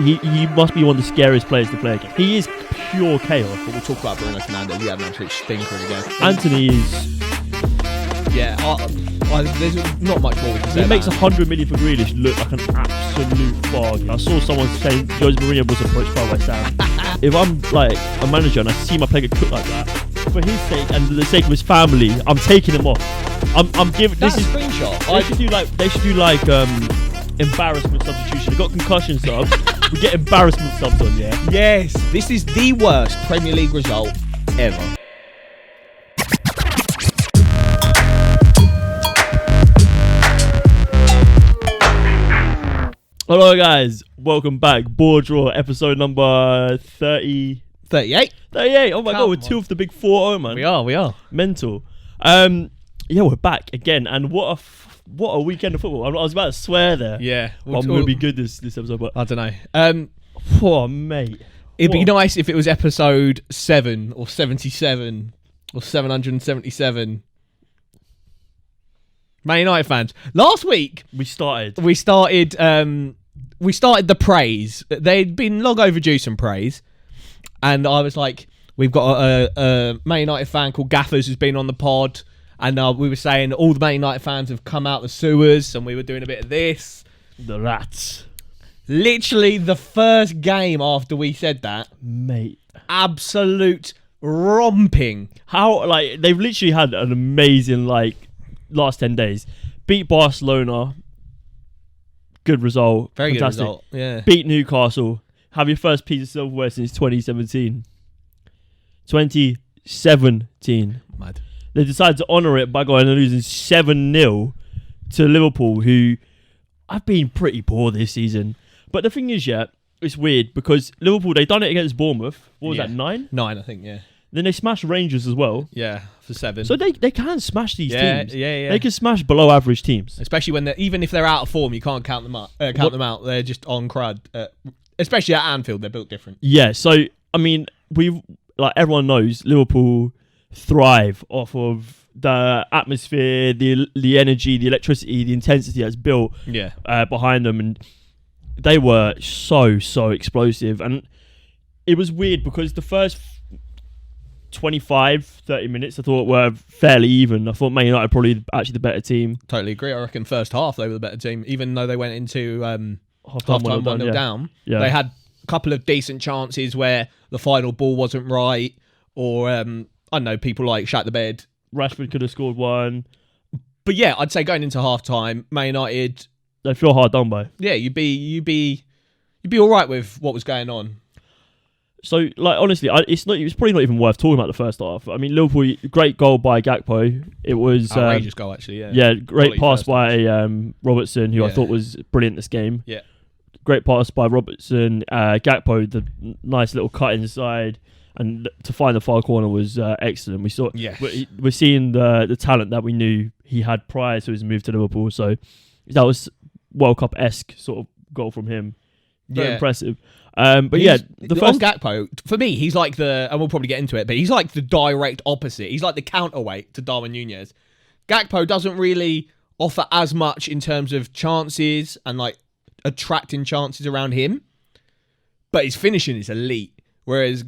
he must be one of the scariest players to play against. He is pure chaos. But we'll talk about Bruno Fernandes. He had an absolute stinker again. Anthony is... Yeah, there's not much more we can say. He makes about 100 million for Grealish look like an absolute bargain. I saw someone saying Jose Mourinho was approached by West Ham. If I'm like a manager and I see my player get cooked like that, for his sake and for the sake of his family, I'm taking him off. I'm giving that this is screenshot. They should do like embarrassment substitution. They got concussion subs. We get embarrassment subs on, yeah. Yes, this is the worst Premier League result ever. Hello guys, welcome back. BoreDraw episode number 38. 38. Oh my god, we're two of the big 4-0, man. We are. Mental. Yeah, we're back again, and what a weekend of football. I was about to swear there. Yeah, I'm gonna be good this episode, but I don't know. Oh mate, it'd be nice if it was episode 7 or 77 or 777. Man United fans, last week we started the praise. They'd been long overdue some praise, and I was like, we've got a Man United fan called Gaffers who's been on the pod, and we were saying all the Man United fans have come out the sewers, and we were doing a bit of this. The rats. Literally the first game after we said that, mate, absolute romping. How they've literally had an amazing last 10 days. Beat Barcelona. Good result. Very fantastic. Good result. Yeah. Beat Newcastle. Have your first piece of silverware since 2017. 2017. Mad. They decided to honour it by going and losing 7-0 to Liverpool, who have been pretty poor this season. But the thing is, yeah, it's weird because Liverpool, they done it against Bournemouth. What was that, 9? 9, I think, yeah. Then they smashed Rangers as well. Yeah, for 7. So they can smash these teams. Yeah. They can smash below average teams. Especially when even if they're out of form, you can't count them out. They're just on crud. Especially at Anfield, they're built different. Yeah. So I mean, everyone knows Liverpool thrive off of the atmosphere, the energy, the electricity, the intensity that's built behind them, and they were so explosive. And it was weird because the first 25-30 minutes I thought were fairly even. I thought Man United probably actually the better team. Totally agree. I reckon first half they were the better team, even though they went into half-time 1-0 down. Yeah. They had a couple of decent chances where the final ball wasn't right, or I don't know, people like shat the bed. Rashford could have scored one. But yeah, I'd say going into half-time, Man United, they feel hard done by. Yeah, you'd be all right with what was going on. So, honestly, it's probably not even worth talking about the first half. I mean, Liverpool, great goal by Gakpo. It was outrageous goal, actually. Yeah. Yeah, great pass by Robertson, who I thought was brilliant this game. Yeah. Great pass by Robertson. Gakpo, the nice little cut inside, and to find the far corner was excellent. We're seeing the talent that we knew he had prior to his move to Liverpool. So that was World Cup-esque sort of goal from him. Very impressive. But the first Gakpo, for me, he's like and we'll probably get into it, but he's like the direct opposite. He's like the counterweight to Darwin Núñez. Gakpo doesn't really offer as much in terms of chances and attracting chances around him, but his finishing is elite. Whereas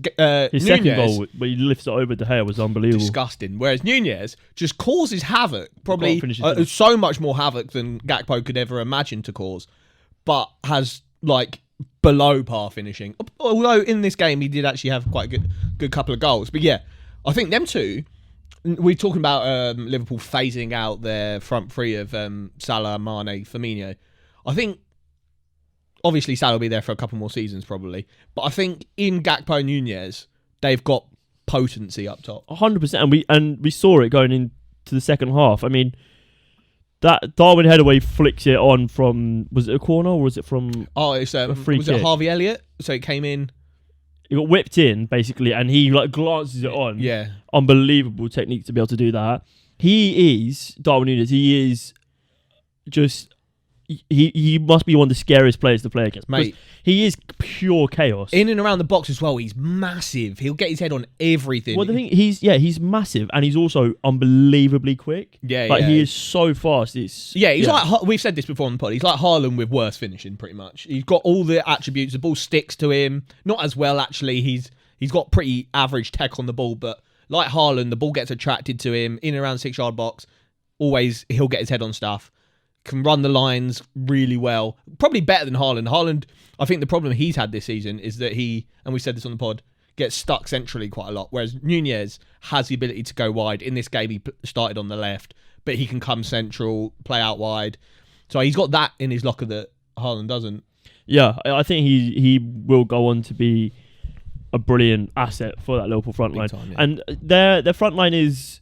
his second goal, where he lifts it over De Gea, was unbelievable. Disgusting. Whereas Núñez just causes havoc, probably so much more havoc than Gakpo could ever imagine to cause, but has below par finishing. Although in this game he did actually have quite a good couple of goals. But yeah, I think them two. We're talking about Liverpool phasing out their front three of Salah, Mane, Firmino. I think obviously Salah will be there for a couple more seasons probably, but I think in Gakpo and Núñez they've got potency up top. 100%, and we saw it going into the second half. I mean, that Darwin header where he flicks it on from, was it a corner or was it from it's a free was kick? It Harvey Elliott? So it came in. He got whipped in basically, and he glances it on. Yeah, unbelievable technique to be able to do that. He is Darwin Núñez. He is just he must be one of the scariest players to play against. Mate, he is pure chaos. In and around the box as well, he's massive. He'll get his head on everything. Well, the thing, he's massive, and he's also unbelievably quick. He is so fast. He's like, we've said this before on the pod, he's like Haaland with worse finishing, pretty much. He's got all the attributes. The ball sticks to him. Not as well, actually. He's got pretty average tech on the ball, but like Haaland, the ball gets attracted to him in and around 6-yard box. Always, he'll get his head on stuff. Can run the lines really well. Probably better than Haaland. Haaland, I think the problem he's had this season is that he, and we said this on the pod, gets stuck centrally quite a lot. Whereas Nunez has the ability to go wide. In this game, he started on the left, but he can come central, play out wide. So he's got that in his locker that Haaland doesn't. Yeah, I think he will go on to be a brilliant asset for that Liverpool front line. Time, yeah. And their front line is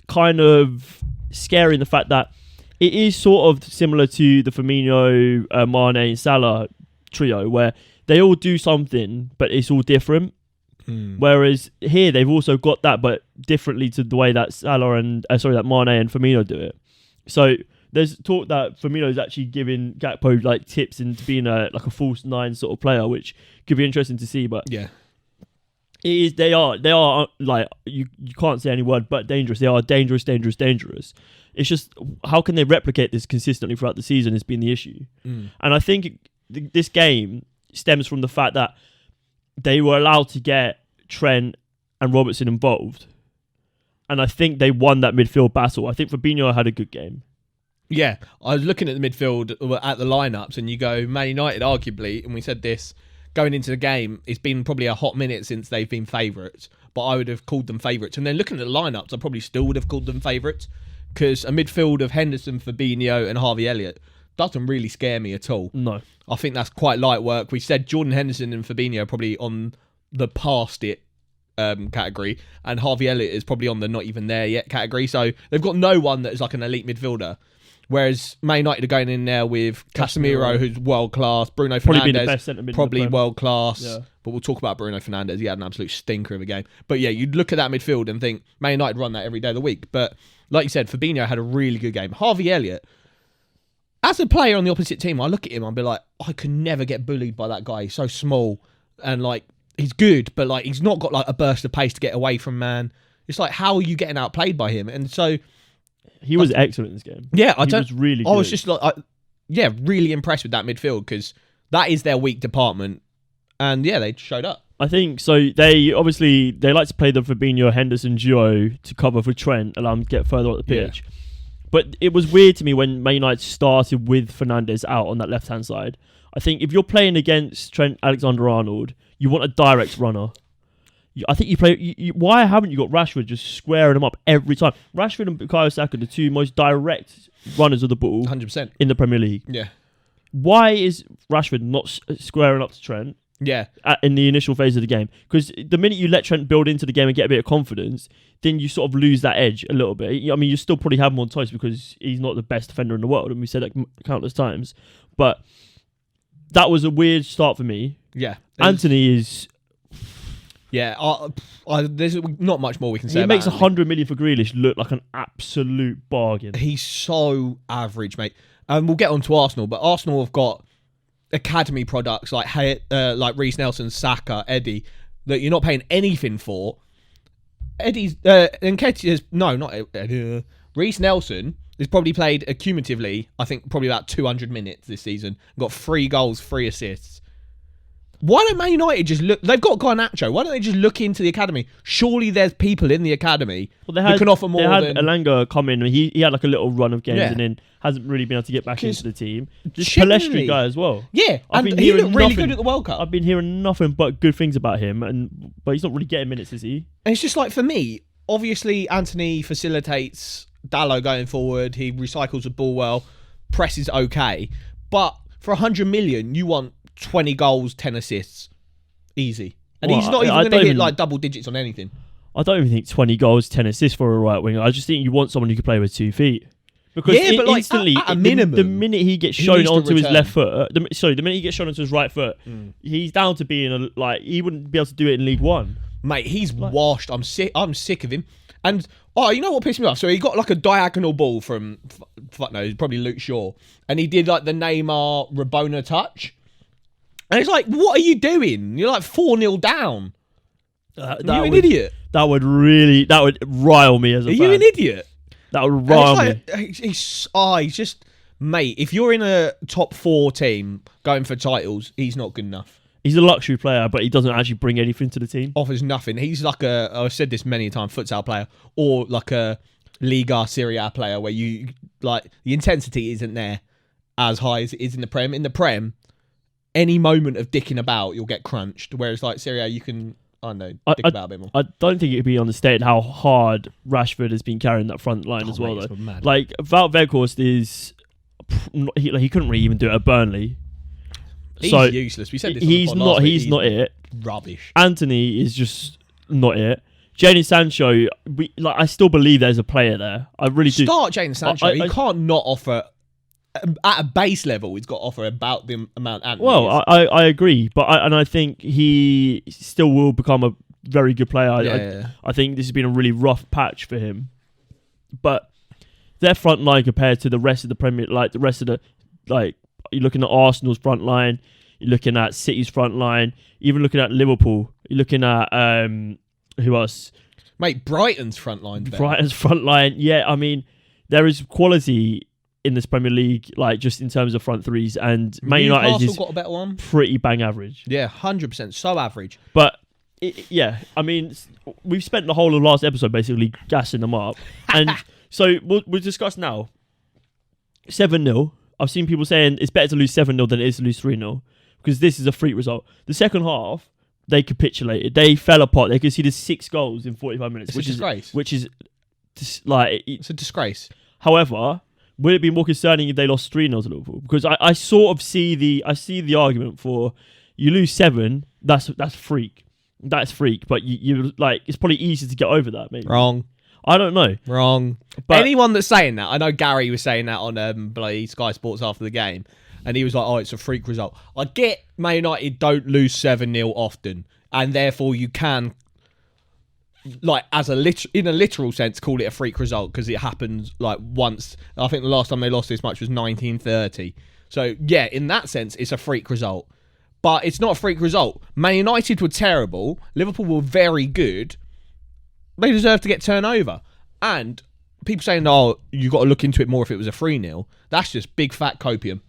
kind of scary in the fact that it is sort of similar to the Firmino, Mane and Salah trio, where they all do something, but it's all different. Whereas here, they've also got that, but differently to the way that that Mane and Firmino do it. So there's talk that Firmino is actually giving Gakpo like tips into being a false nine sort of player, which could be interesting to see. But yeah, it is. They are like you can't say any word but dangerous. They are dangerous. It's just how can they replicate this consistently throughout the season has been the issue. And I think this game stems from the fact that they were allowed to get Trent and Robertson involved. And I think they won that midfield battle. I think Fabinho had a good game. Yeah, I was looking at the midfield at the lineups, and you go Man United, arguably, and we said this going into the game. It's been probably a hot minute since they've been favourites, but I would have called them favourites. And then looking at the lineups, I probably still would have called them favourites because a midfield of Henderson, Fabinho, and Harvey Elliott doesn't really scare me at all. No, I think that's quite light work. We said Jordan Henderson and Fabinho are probably on the past it category, and Harvey Elliott is probably on the not even there yet category. So they've got no one that is like an elite midfielder. Whereas Man United are going in there with Casemiro, who's world class, Bruno Fernandes, probably world class. Yeah. But we'll talk about Bruno Fernandes. He had an absolute stinker of a game. But yeah, you'd look at that midfield and think Man United run that every day of the week. But like you said, Fabinho had a really good game. Harvey Elliott, as a player on the opposite team, I look at him and I'll be like, I could never get bullied by that guy. He's so small and like he's good, but like he's not got like a burst of pace to get away from man. It's like, how are you getting outplayed by him? And so he was excellent in this game. Yeah, he was really good. I was just like, really impressed with that midfield because that is their weak department. And yeah, they showed up. I think so. They like to play the Fabinho Henderson duo to cover for Trent, allow him to get further up the pitch. Yeah. But it was weird to me when Man United started with Fernandes out on that left hand side. I think if you're playing against Trent Alexander-Arnold, you want a direct runner. I think you play. Why haven't you got Rashford just squaring him up every time? Rashford and Bukayo Saka, the two most direct runners of the ball, 100% in the Premier League. Yeah. Why is Rashford not squaring up to Trent? Yeah. In the initial phase of the game, because the minute you let Trent build into the game and get a bit of confidence, then you sort of lose that edge a little bit. I mean, you still probably have him on toast because he's not the best defender in the world, and we said that countless times. But that was a weird start for me. Yeah. Anthony is. Yeah, there's not much more we can say. He makes 100 million for Grealish look like an absolute bargain. He's so average, mate. And we'll get on to Arsenal, but Arsenal have got academy products like Reece Nelson, Saka, Eddie that you're not paying anything for. Eddie's Nketiah's not Eddie. Reece Nelson has probably played accumulatively, I think, probably about 200 minutes this season. Got 3 goals, 3 assists. Why don't Man United just look? They've got Garnacho. Why don't they just look into the academy? Surely there's people in the academy who can offer more. They had Elanga come in. He had like a little run of games and then hasn't really been able to get back into the team. This Pellistri guy as well. Yeah, and he looked really good at the World Cup. I've been hearing nothing but good things about him, but he's not really getting minutes, is he? And it's just like, for me, obviously Anthony facilitates Dalot going forward. He recycles the ball well. Press is okay, but for 100 million, you want 20 goals, 10 assists. Easy. And he's not even going to hit like double digits on anything. I don't even think 20 goals, 10 assists for a right winger. I just think you want someone who can play with 2 feet. Because but instantly, at a minimum, the minute he gets shown onto his left foot, the minute he gets shown onto his right foot, he's down to being he wouldn't be able to do it in League One. Mate, he's washed. I'm sick of him. And you know what pissed me off? So he got like a diagonal ball from probably Luke Shaw, and he did like the Neymar Rabona touch. And it's like, what are you doing? You're like 4-0 down. Are you an idiot? That would rile me as a fan. Are you an idiot? That would rile me. He's just, mate, if you're in a top 4 team going for titles, he's not good enough. He's a luxury player, but he doesn't actually bring anything to the team. Offers nothing. He's like I've said this many times, futsal player, or like a Liga Serie A player where you, like, the intensity isn't there as high as it is in the Prem. In the Prem, any moment of dicking about, you'll get crunched. Whereas like Serie A, you can, dick about a bit more. I don't think it would be understated how hard Rashford has been carrying that front line as well. Though. Like, Wout Weghorst is, he couldn't really even do it at Burnley. He's useless. We said this. He's not it. Rubbish. Anthony is just not it. Jadon Sancho, I still believe there's a player there. I really do. Start Jadon Sancho. He can't not offer. At a base level, he's got to offer about the amount Anthony is. I agree, but I think he still will become a very good player. I think this has been a really rough patch for him. But their front line compared to the rest of the Premier, like the rest of the, like, you're looking at Arsenal's front line, you're looking at City's front line, even looking at Liverpool, you're looking at who else? Mate, Brighton's front line. Brighton's front line, yeah. I mean, there is quality in this Premier League, like just in terms of front threes, and Man United is got a better one. Pretty bang average. Yeah, 100%, so average. But I mean, we've spent the whole of last episode basically gassing them up, and so we'll discuss now. 7-0. I've seen people saying it's better to lose 7-0 than it is to lose 3-0 because this is a freak result. The second half, they capitulated. They fell apart. They conceded 6 goals in 45 minutes, which is a disgrace. Which is like it's a disgrace. However, would it be more concerning if they lost 3-0 to Liverpool? Because I sort of see the argument for you lose 7. That's freak. That's freak. But you like it's probably easier to get over that. Maybe wrong. I don't know. Wrong. But anyone that's saying that, I know Gary was saying that on Sky Sports after the game, and he was like, "Oh, it's a freak result." I get Man United don't lose 7-0 often, and therefore you can, like, in a literal sense, call it a freak result because it happens like once. I think the last time they lost this much was 1930. So yeah, in that sense, it's a freak result, but it's not a freak result. Man United were terrible. Liverpool were very good. They deserve to get turned over. And people saying, "Oh, you got to look into it more if it was a 3-0. That's just big fat copium.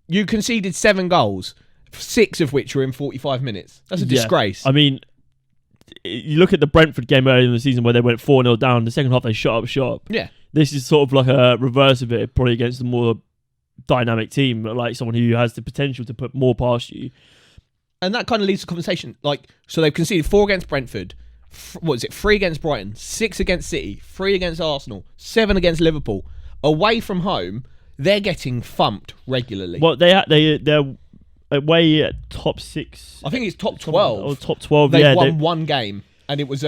You conceded 7 goals, 6 of which were in 45 minutes. That's a disgrace. I mean, you look at the Brentford game earlier in the season where they went 4-0 down. The second half, they shut up shop. Yeah. This is sort of like a reverse of it, probably against a more dynamic team, like someone who has the potential to put more past you. And that kind of leads to conversation. Like, so they've conceded 4 against Brentford. 3 against Brighton, 6 against City, 3 against Arsenal, 7 against Liverpool. Away from home, they're getting thumped regularly. Well, they're away at top 6. I think it's top 12. Or top 12. They've won one game, and it was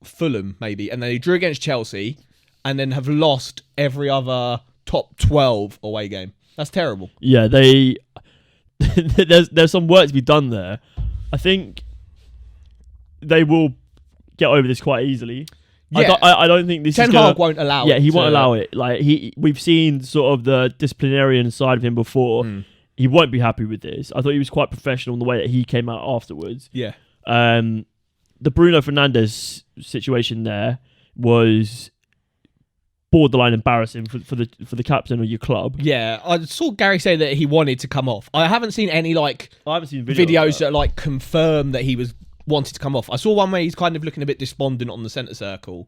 Fulham maybe, and they drew against Chelsea, and then have lost every other top 12 away game. That's terrible. Yeah, there's some work to be done there. I think they will get over this quite easily. Yeah. I don't think this Ten is Hag won't allow it. Yeah, he won't allow it. Like we've seen sort of the disciplinarian side of him before. He won't be happy with this. I thought he was quite professional in the way that he came out afterwards. Yeah. The Bruno Fernandes situation there was borderline embarrassing for the captain of your club. Yeah, I saw Gary say that he wanted to come off. I haven't seen any videos that like confirm that he was wanted to come off. I saw one where he's kind of looking a bit despondent on the centre circle,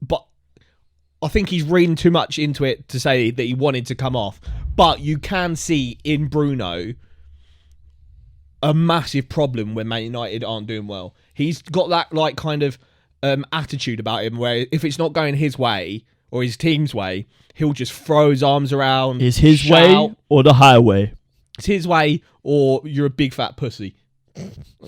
but I think he's reading too much into it to say that he wanted to come off. But you can see in Bruno a massive problem when Man United aren't doing well. He's got that like kind of attitude about him where if it's not going his way or his team's way, he'll just throw his arms around. Is his way or the highway? It's his way or you're a big fat pussy.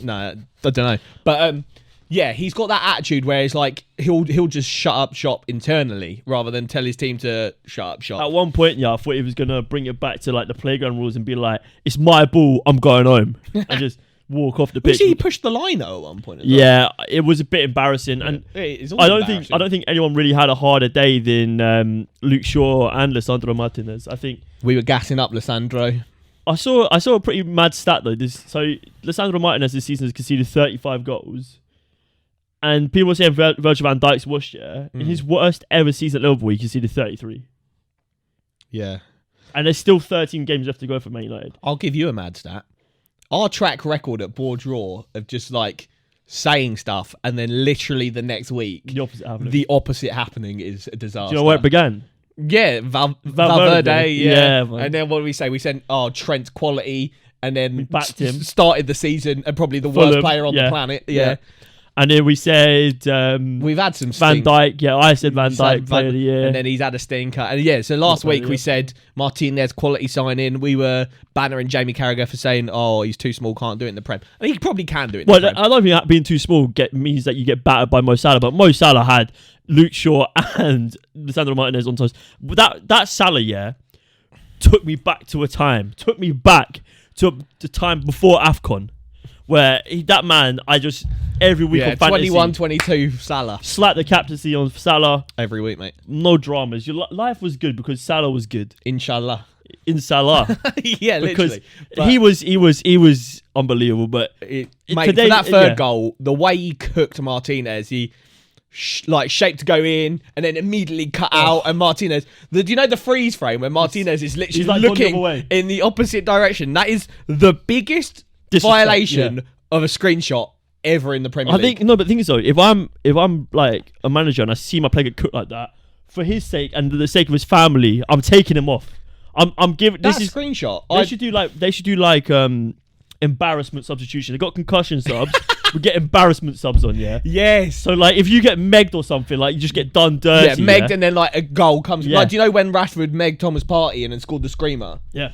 No, I don't know. But yeah, he's got that attitude where it's like he'll just shut up shop internally rather than tell his team to shut up shop. At one point, I thought he was going to bring it back to like the playground rules and be like, it's my ball, I'm going home. And just walk off the pitch. He pushed the line though at one point. Yeah, it was a bit embarrassing, and I don't think anyone really had a harder day than Luke Shaw and Lisandro Martinez. I think we were gassing up Lisandro. I saw a pretty mad stat though. So Lisandro Martinez this season has conceded 35 goals, and people were saying Virgil van Dijk's washed. In his worst ever season at Liverpool, he conceded 33. Yeah, and there's still 13 games left to go for Man United. I'll give you a mad stat. Our track record at BoreDraw of just like saying stuff and then literally the next week the opposite happening is a disaster. Do you know where it began? Yeah, Valverde. Yeah. Man. And then what did we say? We said, Trent's quality, and then we backed him. Started the season and probably the worst player on the planet. Yeah. And then we said we've had some Van Dijk. Yeah, I said Van Dijk player of the year, and then he's had a stinker. And so last week we said Martinez quality signing. We were bannering Jamie Carragher for saying, he's too small, can't do it in the Prem. I mean, he probably can do it. I don't think that being too small means that you get battered by Mo Salah, but Mo Salah had Luke Shaw and Lisandro Martinez on toes. That Salah, took me back to a time. Took me back to the time before AFCON, where that man, I just every week on fantasy 21-22 Salah slap the captaincy on Salah every week, mate. No dramas. Your life was good because Salah was good. Inshallah. Yeah, because literally. He was unbelievable. But mate, for that third goal, the way he cooked Martinez, he shaped to go in and then immediately cut out. And Martinez, do you know the freeze frame where Martinez is literally looking in the opposite direction? That is the biggest violation of a screenshot ever in the Premier League. But the thing is though, if I'm like a manager and I see my player get cooked like that, for his sake and the sake of his family, I'm taking him off. I'm giving this is screenshot. They should do like embarrassment substitution. They got concussion subs. We get embarrassment subs on, Yes. So like if you get megged or something, like you just get done dirty. Yeah, megged and then like a goal comes. Yeah. Like, do you know when Rashford megged Thomas Partey and then scored the screamer? Yeah.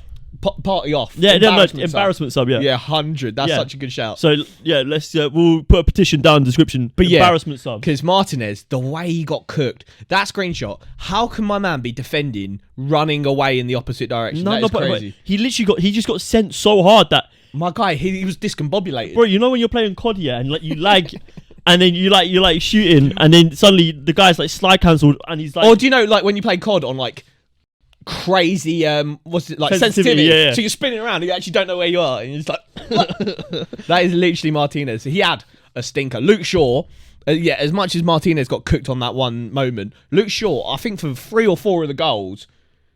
Party off. Yeah, embarrassment sub. Yeah, 100. That's such a good shout. So let's we'll put a petition down in the description. But embarrassment sub. Because Martinez, the way he got cooked, that screenshot. How can my man be defending, running away in the opposite direction? That is crazy. He just got sent so hard that my guy he was discombobulated. Bro, you know when you're playing COD and like you lag. And then you like shooting, and then suddenly the guy's like slide cancelled, and he's like. Or do you know like when you play COD on like crazy what's it like sensitivity? Yeah. So you're spinning around and you actually don't know where you are and you're just like that is literally Martinez. He had a stinker. Luke Shaw, as much as Martinez got cooked on that one moment, Luke Shaw, I think for 3 or 4 of the goals,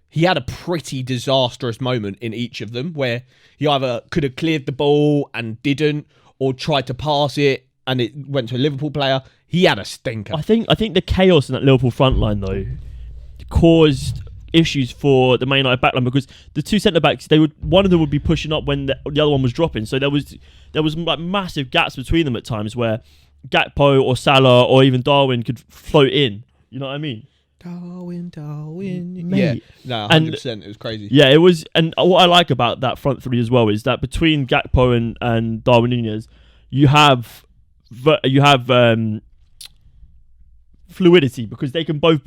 he had a pretty disastrous moment in each of them where he either could have cleared the ball and didn't, or tried to pass it and it went to a Liverpool player. He had a stinker. I think the chaos in that Liverpool front line though caused issues for the Man United backline, because the two centre backs, one of them would be pushing up when the other one was dropping, so there was like massive gaps between them at times where Gakpo or Salah or even Darwin could float in. You know what I mean? Darwin. Mate. Yeah, no, 100%. It was crazy. Yeah, it was. And what I like about that front three as well is that between Gakpo and Darwin Nunez, you have fluidity, because they can both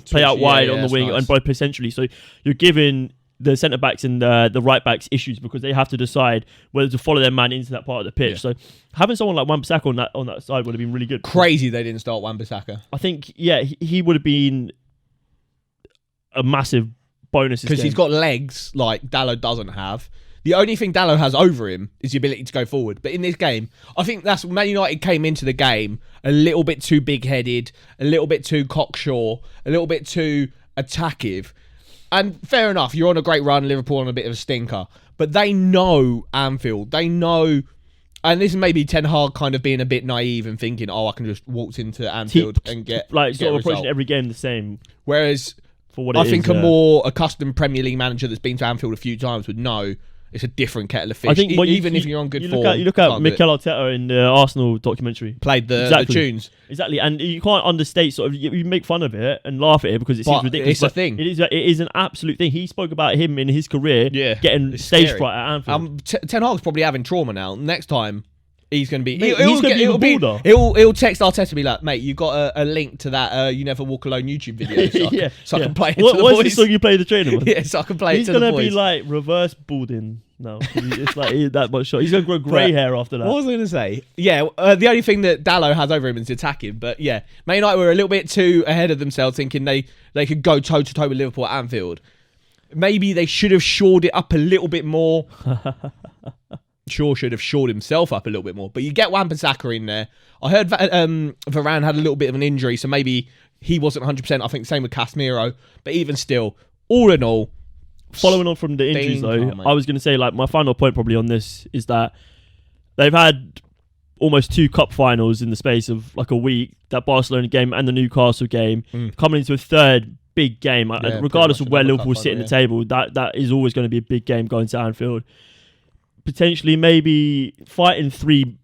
play out wide on the wing and both play centrally. So you're giving the centre backs and the right backs issues because they have to decide whether to follow their man into that part of the pitch. So having someone like Wan-Bissaka on that side would have been really good. Crazy they didn't start Wan-Bissaka. I think he would have been a massive bonus because he's got legs like Dalot doesn't have. The only thing Dalot has over him is the ability to go forward. But in this game, I think that's Man United came into the game a little bit too big-headed, a little bit too cocksure, a little bit too attackive. And fair enough, you're on a great run, Liverpool on a bit of a stinker. But they know Anfield. They know... And this is maybe Ten Hag kind of being a bit naive and thinking, I can just walk into Anfield and get sort of approaching every game the same. Whereas I think a more accustomed Premier League manager that's been to Anfield a few times would know it's a different kettle of fish. I think if you're on good form. You look at Mikel Arteta in the Arsenal documentary. Played the tunes. Exactly. And you can't understate sort of, you make fun of it and laugh at it because it seems ridiculous. It's a thing. It is an absolute thing. He spoke about him in his career getting stage fright at Anfield. Ten Hag's probably having trauma now. Next time, He's going to be. Mate, he's going to be the builder. He'll text Arteta and be like, mate, you got a link to that "You Never Walk Alone" YouTube video, so I can play it. To the boys. What's the song you play the trainer with? Yeah, so I can play it to the boys. He's going to be like reverse balding now. It's like that much short. He's going to grow grey hair after that. What was I going to say? Yeah, the only thing that Dalot has over him is attacking. But yeah, Man United were a little bit too ahead of themselves, thinking they could go toe to toe with Liverpool at Anfield. Maybe they should have shored it up a little bit more. Shaw should have shored himself up a little bit more. But you get Wan-Bissaka in there. I heard Varane had a little bit of an injury, so maybe he wasn't 100%. I think same with Casemiro. But even still, all in all... Following on from the injuries, though, I was going to say, like, my final point probably on this is that they've had almost 2 cup finals in the space of like a week, that Barcelona game and the Newcastle game, coming into a third big game. Regardless of where Liverpool sit in the table, that is always going to be a big game going to Anfield. Potentially maybe fighting 3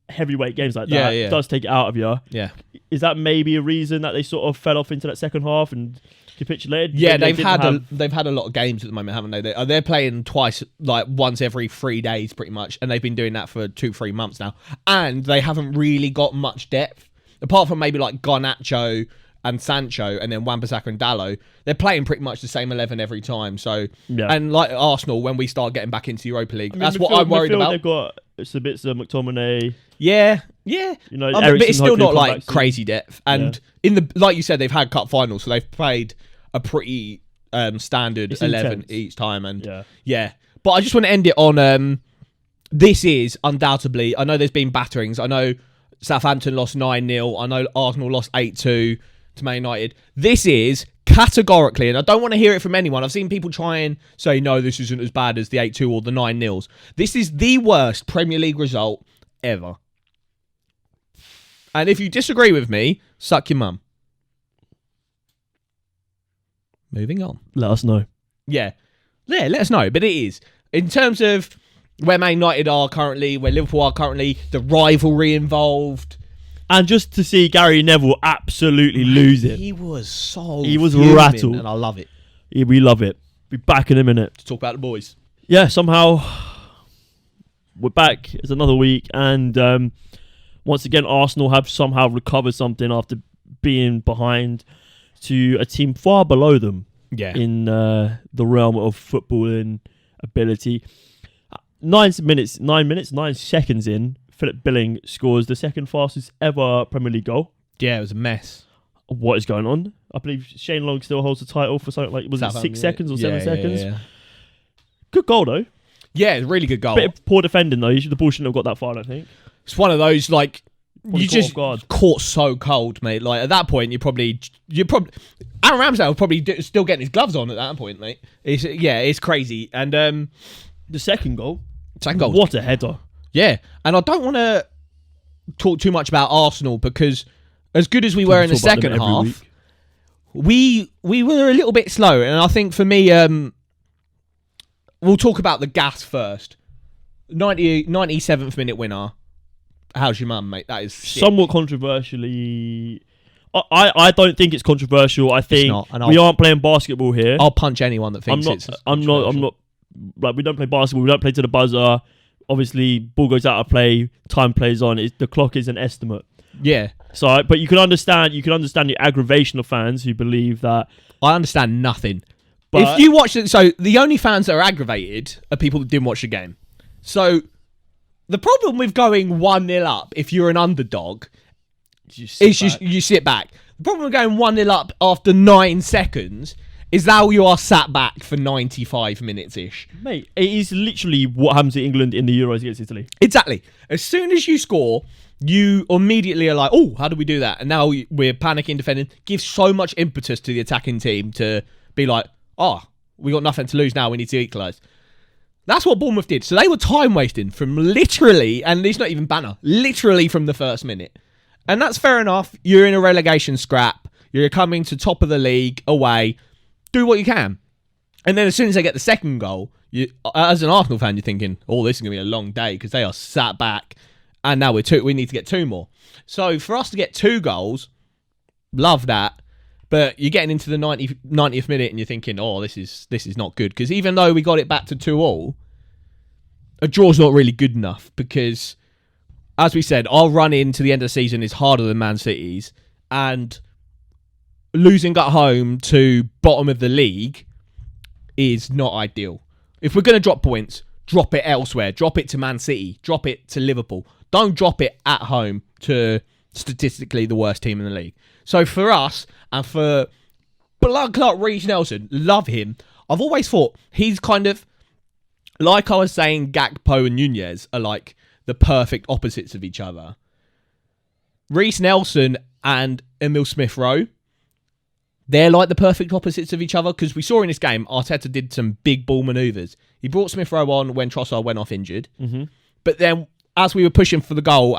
heavyweight games like that does take it out of you. Yeah. Is that maybe a reason that they sort of fell off into that second half and capitulated? Yeah, they've had a lot of games at the moment, haven't they? They're playing twice, like once every 3 days pretty much, and they've been doing that for 2-3 months now. And they haven't really got much depth. Apart from maybe like Garnacho and Sancho, and then Wan-Bissaka and Dalot, they're playing pretty much the same 11 every time. So, and like Arsenal, when we start getting back into Europa League, that's what I'm worried about. They've got Sabitzer, McTominay. Yeah. You know, but it's still not like crazy depth. And in the like you said, they've had cup finals, so they've played a pretty standard 11 each time. And but I just want to end it on this is undoubtedly. I know there's been batterings. I know Southampton lost 9-0. I know Arsenal lost 8-2. To Man United. This is categorically, and I don't want to hear it from anyone. I've seen people try and say, no, this isn't as bad as the 8-2 or the 9-0s. This is the worst Premier League result ever. And if you disagree with me, suck your mum. Moving on. Let us know. Yeah, let us know. But it is. In terms of where Man United are currently, where Liverpool are currently, the rivalry involved... And just to see Gary Neville absolutely lose it. He was rattled. And I love it. Yeah, we love it. Be back in a minute. To talk about the boys. Yeah, somehow we're back. It's another week. And once again, Arsenal have somehow recovered something after being behind to a team far below them in the realm of footballing ability. 9 seconds in, Philip Billing scores the second fastest ever Premier League goal. Yeah, it was a mess. What is going on? I believe Shane Long still holds the title for something like, was it 6 seconds or 7 seconds? Yeah. Good goal, though. Yeah, it's a really good goal. Bit of poor defending, though. The ball shouldn't have got that far, I think. It's one of those, like, you just caught so cold, mate. Like, at that point, you're probably... Aaron Ramsdale was probably still getting his gloves on at that point, mate. It's crazy. And the second goal. What a header. Yeah, and I don't want to talk too much about Arsenal because as good as we were in the second half, we were a little bit slow. And I think for me, we'll talk about the gas first. 97th minute winner. How's your mum, mate? That is sick. Somewhat controversially... I don't think it's controversial. I think we aren't playing basketball here. I'll punch anyone that thinks I'm not... Like, we don't play basketball. We don't play to the buzzer. Obviously, ball goes out of play, time plays on. The clock is an estimate. Yeah. So, but you can understand the aggravation of fans who believe that. I understand nothing. But if you watch it, so the only fans that are aggravated are people that didn't watch the game. So the problem with going 1-0 up, if you're an underdog, is you sit back. The problem with going 1-0 up after 9 seconds is that you are sat back for 95 minutes-ish. Mate, it is literally what happens to England in the Euros against Italy. Exactly. As soon as you score, you immediately are like, oh, how do we do that? And now we're panicking, defending. Gives so much impetus to the attacking team to be like, oh, we got nothing to lose now, we need to equalise. That's what Bournemouth did. So they were time wasting from literally, and it's not even banner, literally from the first minute. And that's fair enough. You're in a relegation scrap. You're coming to top of the league away. Do what you can. And then as soon as they get the second goal, as an Arsenal fan, you're thinking, oh, this is going to be a long day because they are sat back and now we need to get 2 more. So for us to get 2 goals, love that. But you're getting into the 90th minute and you're thinking, oh, this is not good. Because even though we got it back to 2-2, a draw's not really good enough because as we said, our run into the end of the season is harder than Man City's, and losing at home to bottom of the league is not ideal. If we're going to drop points, drop it elsewhere. Drop it to Man City. Drop it to Liverpool. Don't drop it at home to statistically the worst team in the league. So for us, and for blood clot Reece Nelson, love him. I've always thought he's kind of, like I was saying, Gakpo and Nunez are like the perfect opposites of each other. Reece Nelson and Emile Smith-Rowe, they're like the perfect opposites of each other, because we saw in this game, Arteta did some big ball manoeuvres. He brought Smith-Rowe on when Trossard went off injured. Mm-hmm. But then, as we were pushing for the goal,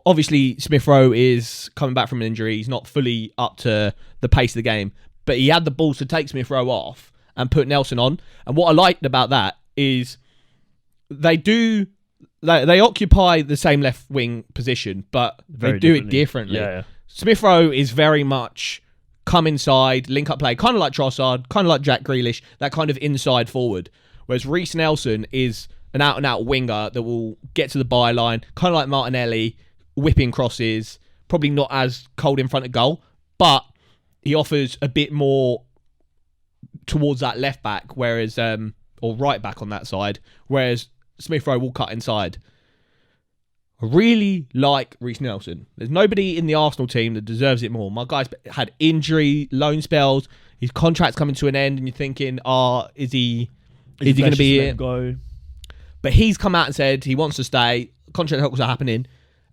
obviously Smith-Rowe is coming back from an injury. He's not fully up to the pace of the game. But he had the balls to take Smith-Rowe off and put Nelson on. And what I liked about that is they occupy the same left wing position, but they do it differently. Yeah. Smith-Rowe is very much come inside, link up play, kind of like Trossard, kind of like Jack Grealish, that kind of inside forward. Whereas Reece Nelson is an out-and-out winger that will get to the byline, kind of like Martinelli, whipping crosses, probably not as cold in front of goal, but he offers a bit more towards that left back, whereas or right back on that side, whereas Smith-Rowe will cut inside. I really like Reece Nelson. There's nobody in the Arsenal team that deserves it more. My guy's had injury, loan spells, his contract's coming to an end, and you're thinking, is he going to be here? Go. But he's come out and said he wants to stay. Contract talks are happening.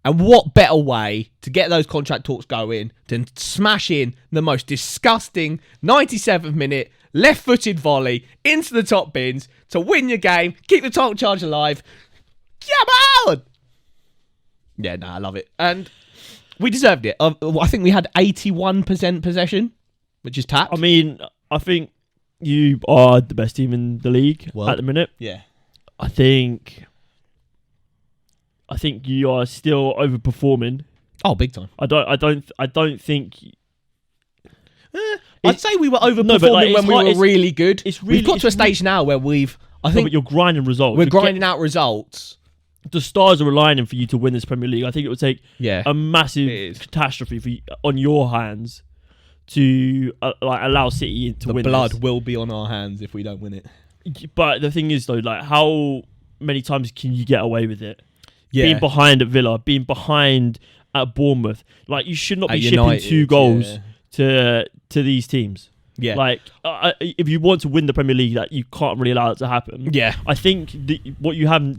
And what better way to get those contract talks going than smash in the most disgusting 97th minute left-footed volley into the top bins to win your game, keep the title charge alive. Come on! Yeah, I love it. And we deserved it. I think we had 81% possession, which is tapped. I mean, I think you are the best team in the league at the minute. Yeah. I think you are still overperforming. Oh, big time. I don't think. I'd say we were overperforming when we were really good. We've got to a stage now where I think but you're grinding results. We're grinding out results. The stars are aligning for you to win this Premier League. I think it would take a massive catastrophe on your hands to allow City to win. The blood will be on our hands if we don't win it. But the thing is, though, like, how many times can you get away with it? Yeah. Being behind at Villa, being behind at Bournemouth, like, you should not be shipping United, 2 goals to these teams. Yeah, like if you want to win the Premier League, that you can't really allow it to happen. Yeah, I think what you have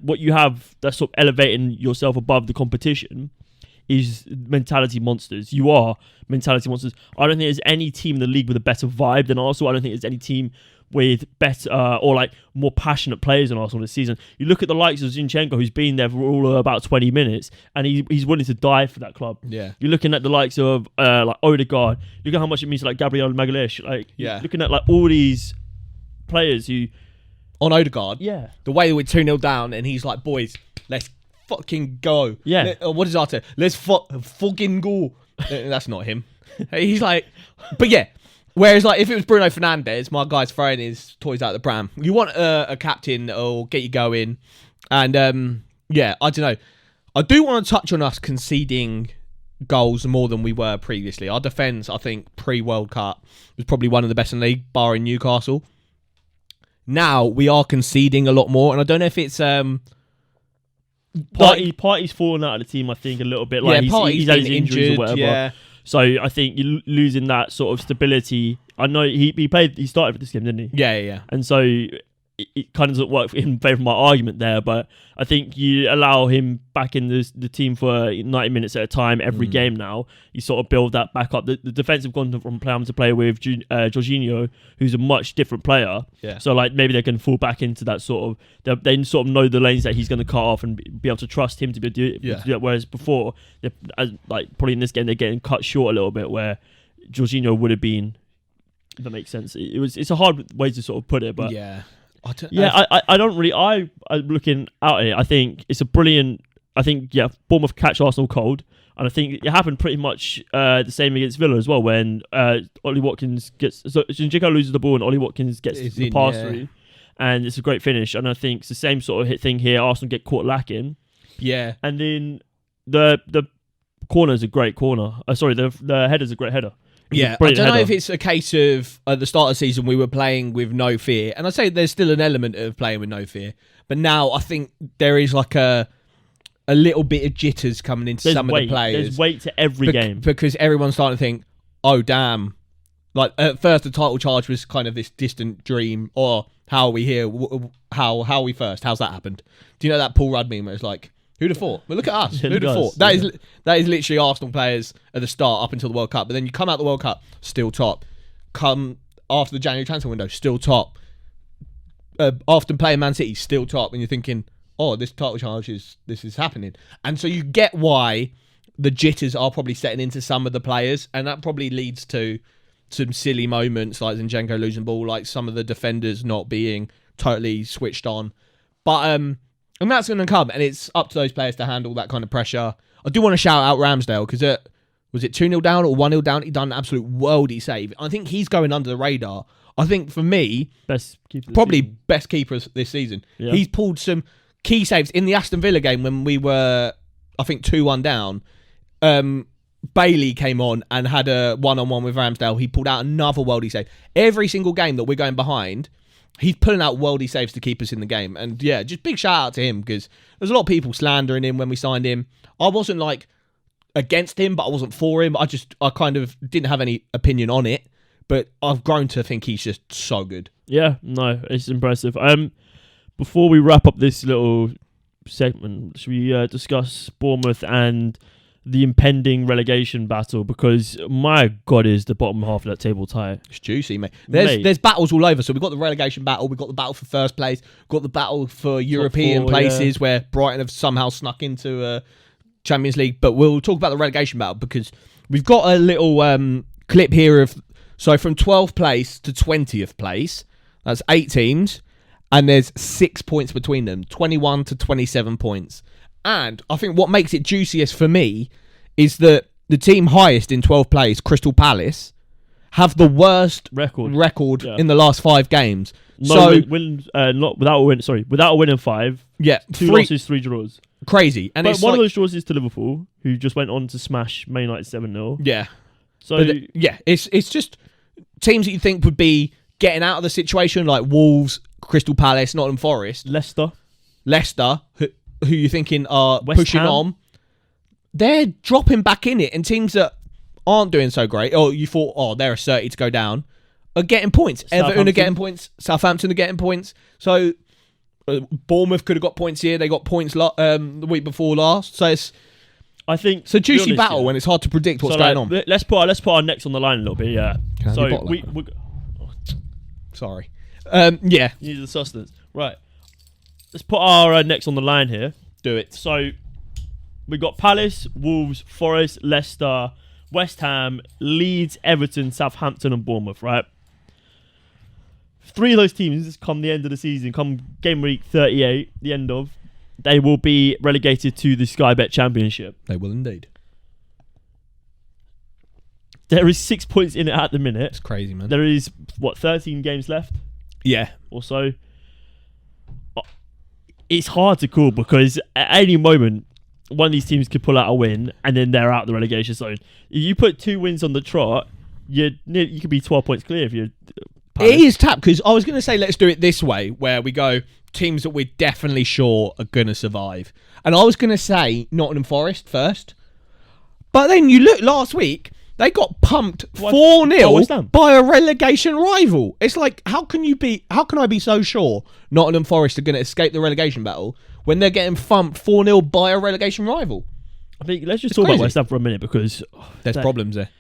what you have that's sort of elevating yourself above the competition is mentality monsters. You are mentality monsters. I don't think there's any team in the league with a better vibe than Arsenal. I don't think there's any team with better or like more passionate players than Arsenal this season. You look at the likes of Zinchenko, who's been there for all about 20 minutes, and he's willing to die for that club. Yeah, you're looking at the likes of like Odegaard. Look at how much it means to like Gabriel Magalhaes. Like, looking at like all these players who on Odegaard. Yeah, the way we're 2-0 down, and he's like, "Boys, let's fucking go." Yeah, what is Arteta? Let's fucking go. That's not him. He's like, but yeah. Whereas, like, if it was Bruno Fernandes, my guy's throwing his toys out the pram. You want a captain that will get you going. And, I don't know. I do want to touch on us conceding goals more than we were previously. Our defence, I think, pre-World Cup was probably one of the best in the league, barring Newcastle. Now, we are conceding a lot more. And I don't know if it's... Partey's fallen out of the team, I think, a little bit. Like, he's had his injuries injured, or whatever. Yeah. So I think you're losing that sort of stability. I know he started for this game, didn't he? Yeah. And so it kind of doesn't work in favour of my argument there, but I think you allow him back in the team for 90 minutes at a time every game now. You sort of build that back up. The defence have gone from playing to play with Jorginho, who's a much different player. Yeah. So like maybe they can fall back into that sort of... They sort of know the lanes that he's going to cut off and be able to trust him to do that. Whereas before, like probably in this game, they're getting cut short a little bit where Jorginho would have been... If that makes sense. It's a hard way to sort of put it, but... Yeah. I don't really... I'm looking out at it. I think it's a brilliant... I think, Bournemouth catch Arsenal cold. And I think it happened pretty much the same against Villa as well, when Ollie Watkins gets... So Zinchenko loses the ball and Ollie Watkins gets the pass through. And it's a great finish. And I think it's the same sort of thing here. Arsenal get caught lacking. Yeah. And then the corner's a great corner. The header's a great header. Yeah, I don't know if it's a case of at the start of the season we were playing with no fear, and I say there's still an element of playing with no fear, but now I think there is like a little bit of jitters coming into some of the players. There's weight to every game because everyone's starting to think, oh damn, like at first the title charge was kind of this distant dream, or how are we here? How are we first? How's that happened? Do you know that Paul Rudd meme where it's like, who'd have thought? Well, look at us. Who'd have thought? That is literally Arsenal players at the start up until the World Cup. But then you come out the World Cup, still top. Come after the January transfer window, still top. After playing Man City, still top. And you're thinking, oh, this title charge this is happening. And so you get why the jitters are probably setting into some of the players. And that probably leads to some silly moments like Zinchenko losing ball, like some of the defenders not being totally switched on. But and that's going to come, and it's up to those players to handle that kind of pressure. I do want to shout out Ramsdale, because was it 2-0 down or 1-0 down? He done an absolute worldy save. I think he's going under the radar. I think for me, best keeper this season. Yeah. He's pulled some key saves in the Aston Villa game when we were, I think, 2-1 down. Bailey came on and had a one-on-one with Ramsdale. He pulled out another worldy save. Every single game that we're going behind, he's pulling out worldy saves to keep us in the game. And yeah, just big shout out to him, because there's a lot of people slandering him when we signed him. I wasn't like against him, but I wasn't for him. I kind of didn't have any opinion on it, but I've grown to think he's just so good. Yeah, no, it's impressive. Before we wrap up this little segment, should we discuss Bournemouth and the impending relegation battle? Because my God, is the bottom half of that table tight. It's juicy, mate. There's battles all over. So we've got the relegation battle, we've got the battle for first place, we've got the battle for European places, where Brighton have somehow snuck into Champions League. But we'll talk about the relegation battle, because we've got a little clip here of, so from 12th place to 20th place, that's 8 teams, and there's 6 points between them, 21 to 27 points. And I think what makes it juiciest for me is that the team highest in 12th place, Crystal Palace, have the worst record in the last 5 games. Without a win in 5. Yeah, 2 losses, 3 draws. Crazy. And but one of those draws is to Liverpool, who just went on to smash Man United 7-0. Yeah. So it's just teams that you think would be getting out of the situation, like Wolves, Crystal Palace, Nottingham Forest, Leicester, who you're thinking are West pushing Ham on, they're dropping back in it. And teams that aren't doing so great, or you thought, they're a 30 to go down, are getting points. Everton are getting points. Southampton are getting points. So Bournemouth could have got points here. They got points the week before last. So it's a juicy battle when it's hard to predict what's going on. Let's put our necks on the line a little bit. Yeah. Sorry. You need the sustenance. Right. Let's put our necks on the line here. Do it. So, we've got Palace, Wolves, Forest, Leicester, West Ham, Leeds, Everton, Southampton and Bournemouth, right? 3 of those teams, come the end of the season, come game week 38, the end of, they will be relegated to the Sky Bet Championship. They will indeed. There is 6 points in it at the minute. It's crazy, man. There is, 13 games left? Yeah. Or so. It's hard to call, because at any moment, one of these teams could pull out a win and then they're out the relegation zone. If you put 2 wins on the trot, you could be 12 points clear if you're Palace. It is tapped, because I was going to say let's do it this way, where we go teams that we're definitely sure are going to survive. And I was going to say Nottingham Forest first. But then you look last week, they got pumped 4-0 by a relegation rival. It's like, how can I be so sure Nottingham Forest are going to escape the relegation battle when they're getting thumped 4-0 by a relegation rival? I think let's just talk about West Ham for a minute, because there's problems there.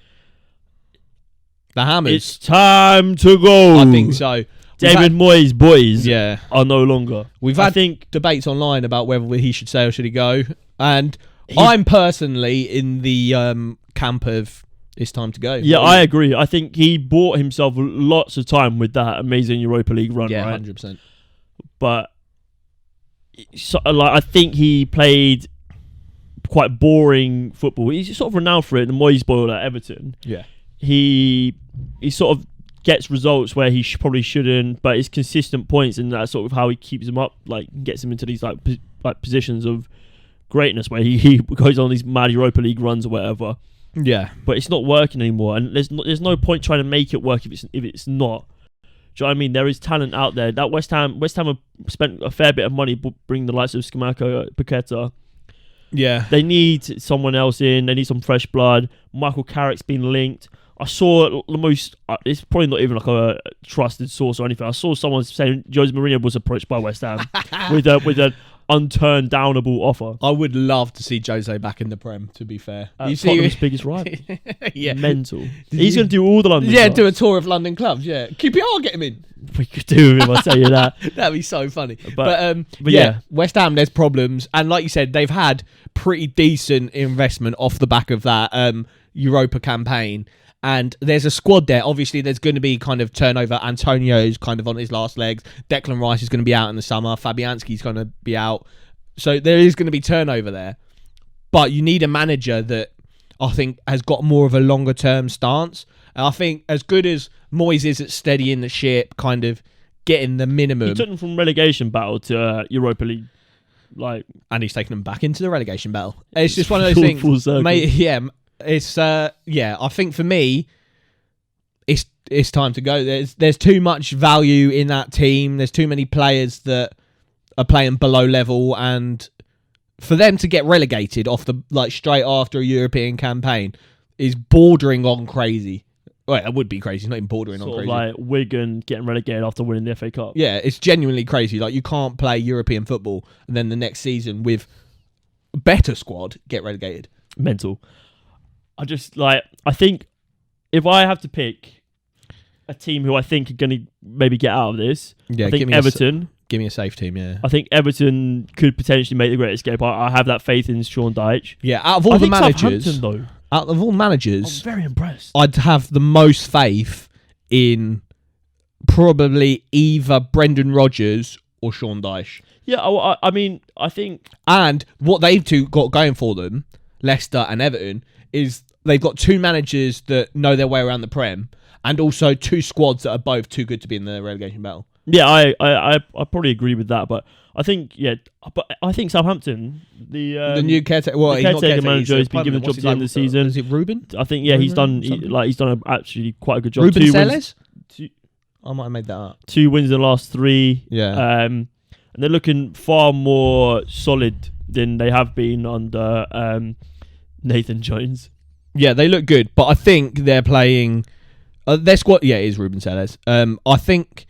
The Hammers. It's time to go. I think so. David Moyes' boys are no longer. We've had debates online about whether he should stay or should he go. And I'm personally in the camp of it's time to go. Yeah, I agree. I think he bought himself lots of time with that amazing Europa League run, right? 100%. But I think he played quite boring football. He's sort of renowned for it. The Moyes boy at Everton. Yeah. He sort of gets results where he probably shouldn't, but it's consistent points, and that's sort of how he keeps him up, like gets him into these like positions of greatness where he goes on these mad Europa League runs or whatever. Yeah, but it's not working anymore, and there's no point trying to make it work if it's not. Do you know what I mean? There is talent out there. That West Ham have spent a fair bit of money bringing the likes of Scamacca, Paqueta. Yeah, they need someone else in. They need some fresh blood. Michael Carrick's been linked. I saw the most. It's probably not even like a trusted source or anything. I saw someone saying Jose Mourinho was approached by West Ham with an unturned downable offer. I would love to see Jose back in the Prem. To be fair, you see Tottenham's biggest rival. Yeah, mental. He's going to do all the London. Yeah, clubs. Do a tour of London clubs. Yeah, QPR get him in. We could do with him. I tell you that. That'd be so funny. But yeah, West Ham, there's problems, and like you said, they've had pretty decent investment off the back of that Europa campaign. And there's a squad there. Obviously, there's going to be kind of turnover. Antonio's kind of on his last legs. Declan Rice is going to be out in the summer. Fabianski's going to be out. So there is going to be turnover there. But you need a manager that I think has got more of a longer term stance. And I think as good as Moyes is at steadying the ship, kind of getting the minimum. He took them from relegation battle to Europa League. And he's taken them back into the relegation battle. It's just one of those things. Full circle. It's I think for me it's time to go. There's too much value in that team. There's too many players that are playing below level, and for them to get relegated off the straight after a European campaign is bordering on crazy. Well, it would be crazy. It's not even bordering on crazy. Like Wigan getting relegated after winning the FA Cup. Yeah, it's genuinely crazy. Like, you can't play European football and then the next season with a better squad get relegated. Mental. I think if I have to pick a team who I think are going to maybe get out of this, I think Everton. Give me a safe team, yeah. I think Everton could potentially make the great escape. I have that faith in Sean Dyche. Yeah, out of all the managers, though, I'm very impressed. I'd have the most faith in probably either Brendan Rodgers or Sean Dyche. Yeah, I think... And what they've got going for them, Leicester and Everton, is they've got two managers that know their way around the Prem, and also two squads that are both too good to be in the relegation battle. Yeah, I probably agree with that, but I think Southampton, the new caretaker, manager, has been given a job at the end of the season. Is it Ruben? I think he's done actually quite a good job. Ruben Selles? I might have made that up. 2 wins in the last 3. Yeah. And they're looking far more solid than they have been under Nathan Jones. Yeah, they look good, but I think they're playing their squad. Yeah, it is Ruben Selles. I think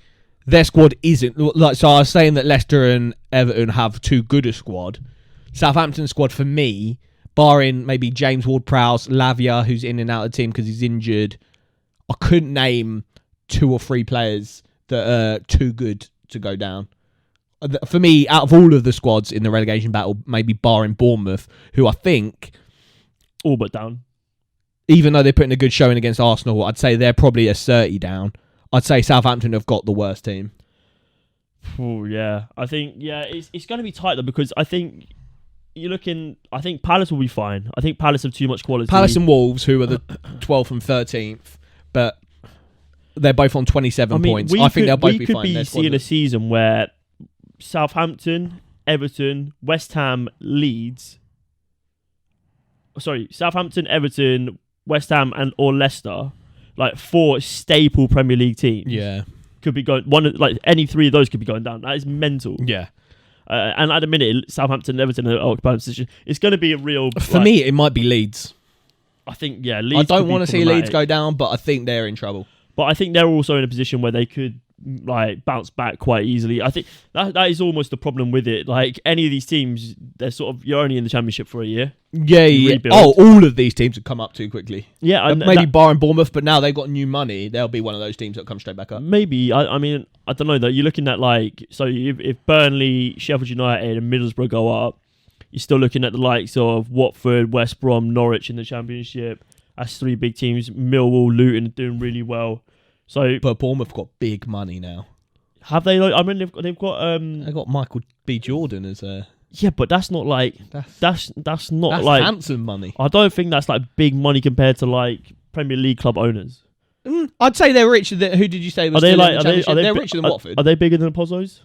their squad isn't so. I was saying that Leicester and Everton have too good a squad. Southampton's squad, for me, barring maybe James Ward-Prowse, Lavia, who's in and out of the team because he's injured, I couldn't name 2 or 3 players that are too good to go down. For me, out of all of the squads in the relegation battle, maybe barring Bournemouth, who I think all but down. Even though they're putting a good showing against Arsenal, I'd say they're probably a 30 down. I'd say Southampton have got the worst team. Oh yeah, I think it's going to be tight though, because I think I think Palace will be fine. I think Palace have too much quality. Palace and Wolves, who are the 12th and 13th, but they're both on 27 points. I think they'll both be fine. We could be seeing a season where Southampton, Everton, West Ham, Southampton, Everton, West Ham, or Leicester, 4 staple Premier League teams. Yeah, could be going any 3 of those could be going down. That is mental. Yeah, and at the minute, Southampton, Everton are occupying position. It's going to be a real. For me, it might be Leeds. I think Leeds. I don't want to see Leeds go down, but I think they're in trouble. But I think they're also in a position where they could bounce back quite easily. I think that is almost the problem with it. Any of these teams, they're you're only in the Championship for a year. Yeah. Oh, all of these teams have come up too quickly. Yeah, maybe barring Bournemouth, but now they've got new money. They'll be one of those teams that come straight back up. Maybe. I mean, I don't know though. You're looking at if Burnley, Sheffield United, and Middlesbrough go up, you're still looking at the likes of Watford, West Brom, Norwich in the Championship. That's 3 big teams. Millwall, Luton are doing really well. But Bournemouth got big money now. Have they? I mean, they've got. They got Michael B. Jordan as a. Yeah, but that's not that's not handsome money. I don't think that's big money compared to Premier League club owners. I'd say they're richer than. Who did you say was? They're richer than Watford. Are they bigger than the Pozzos?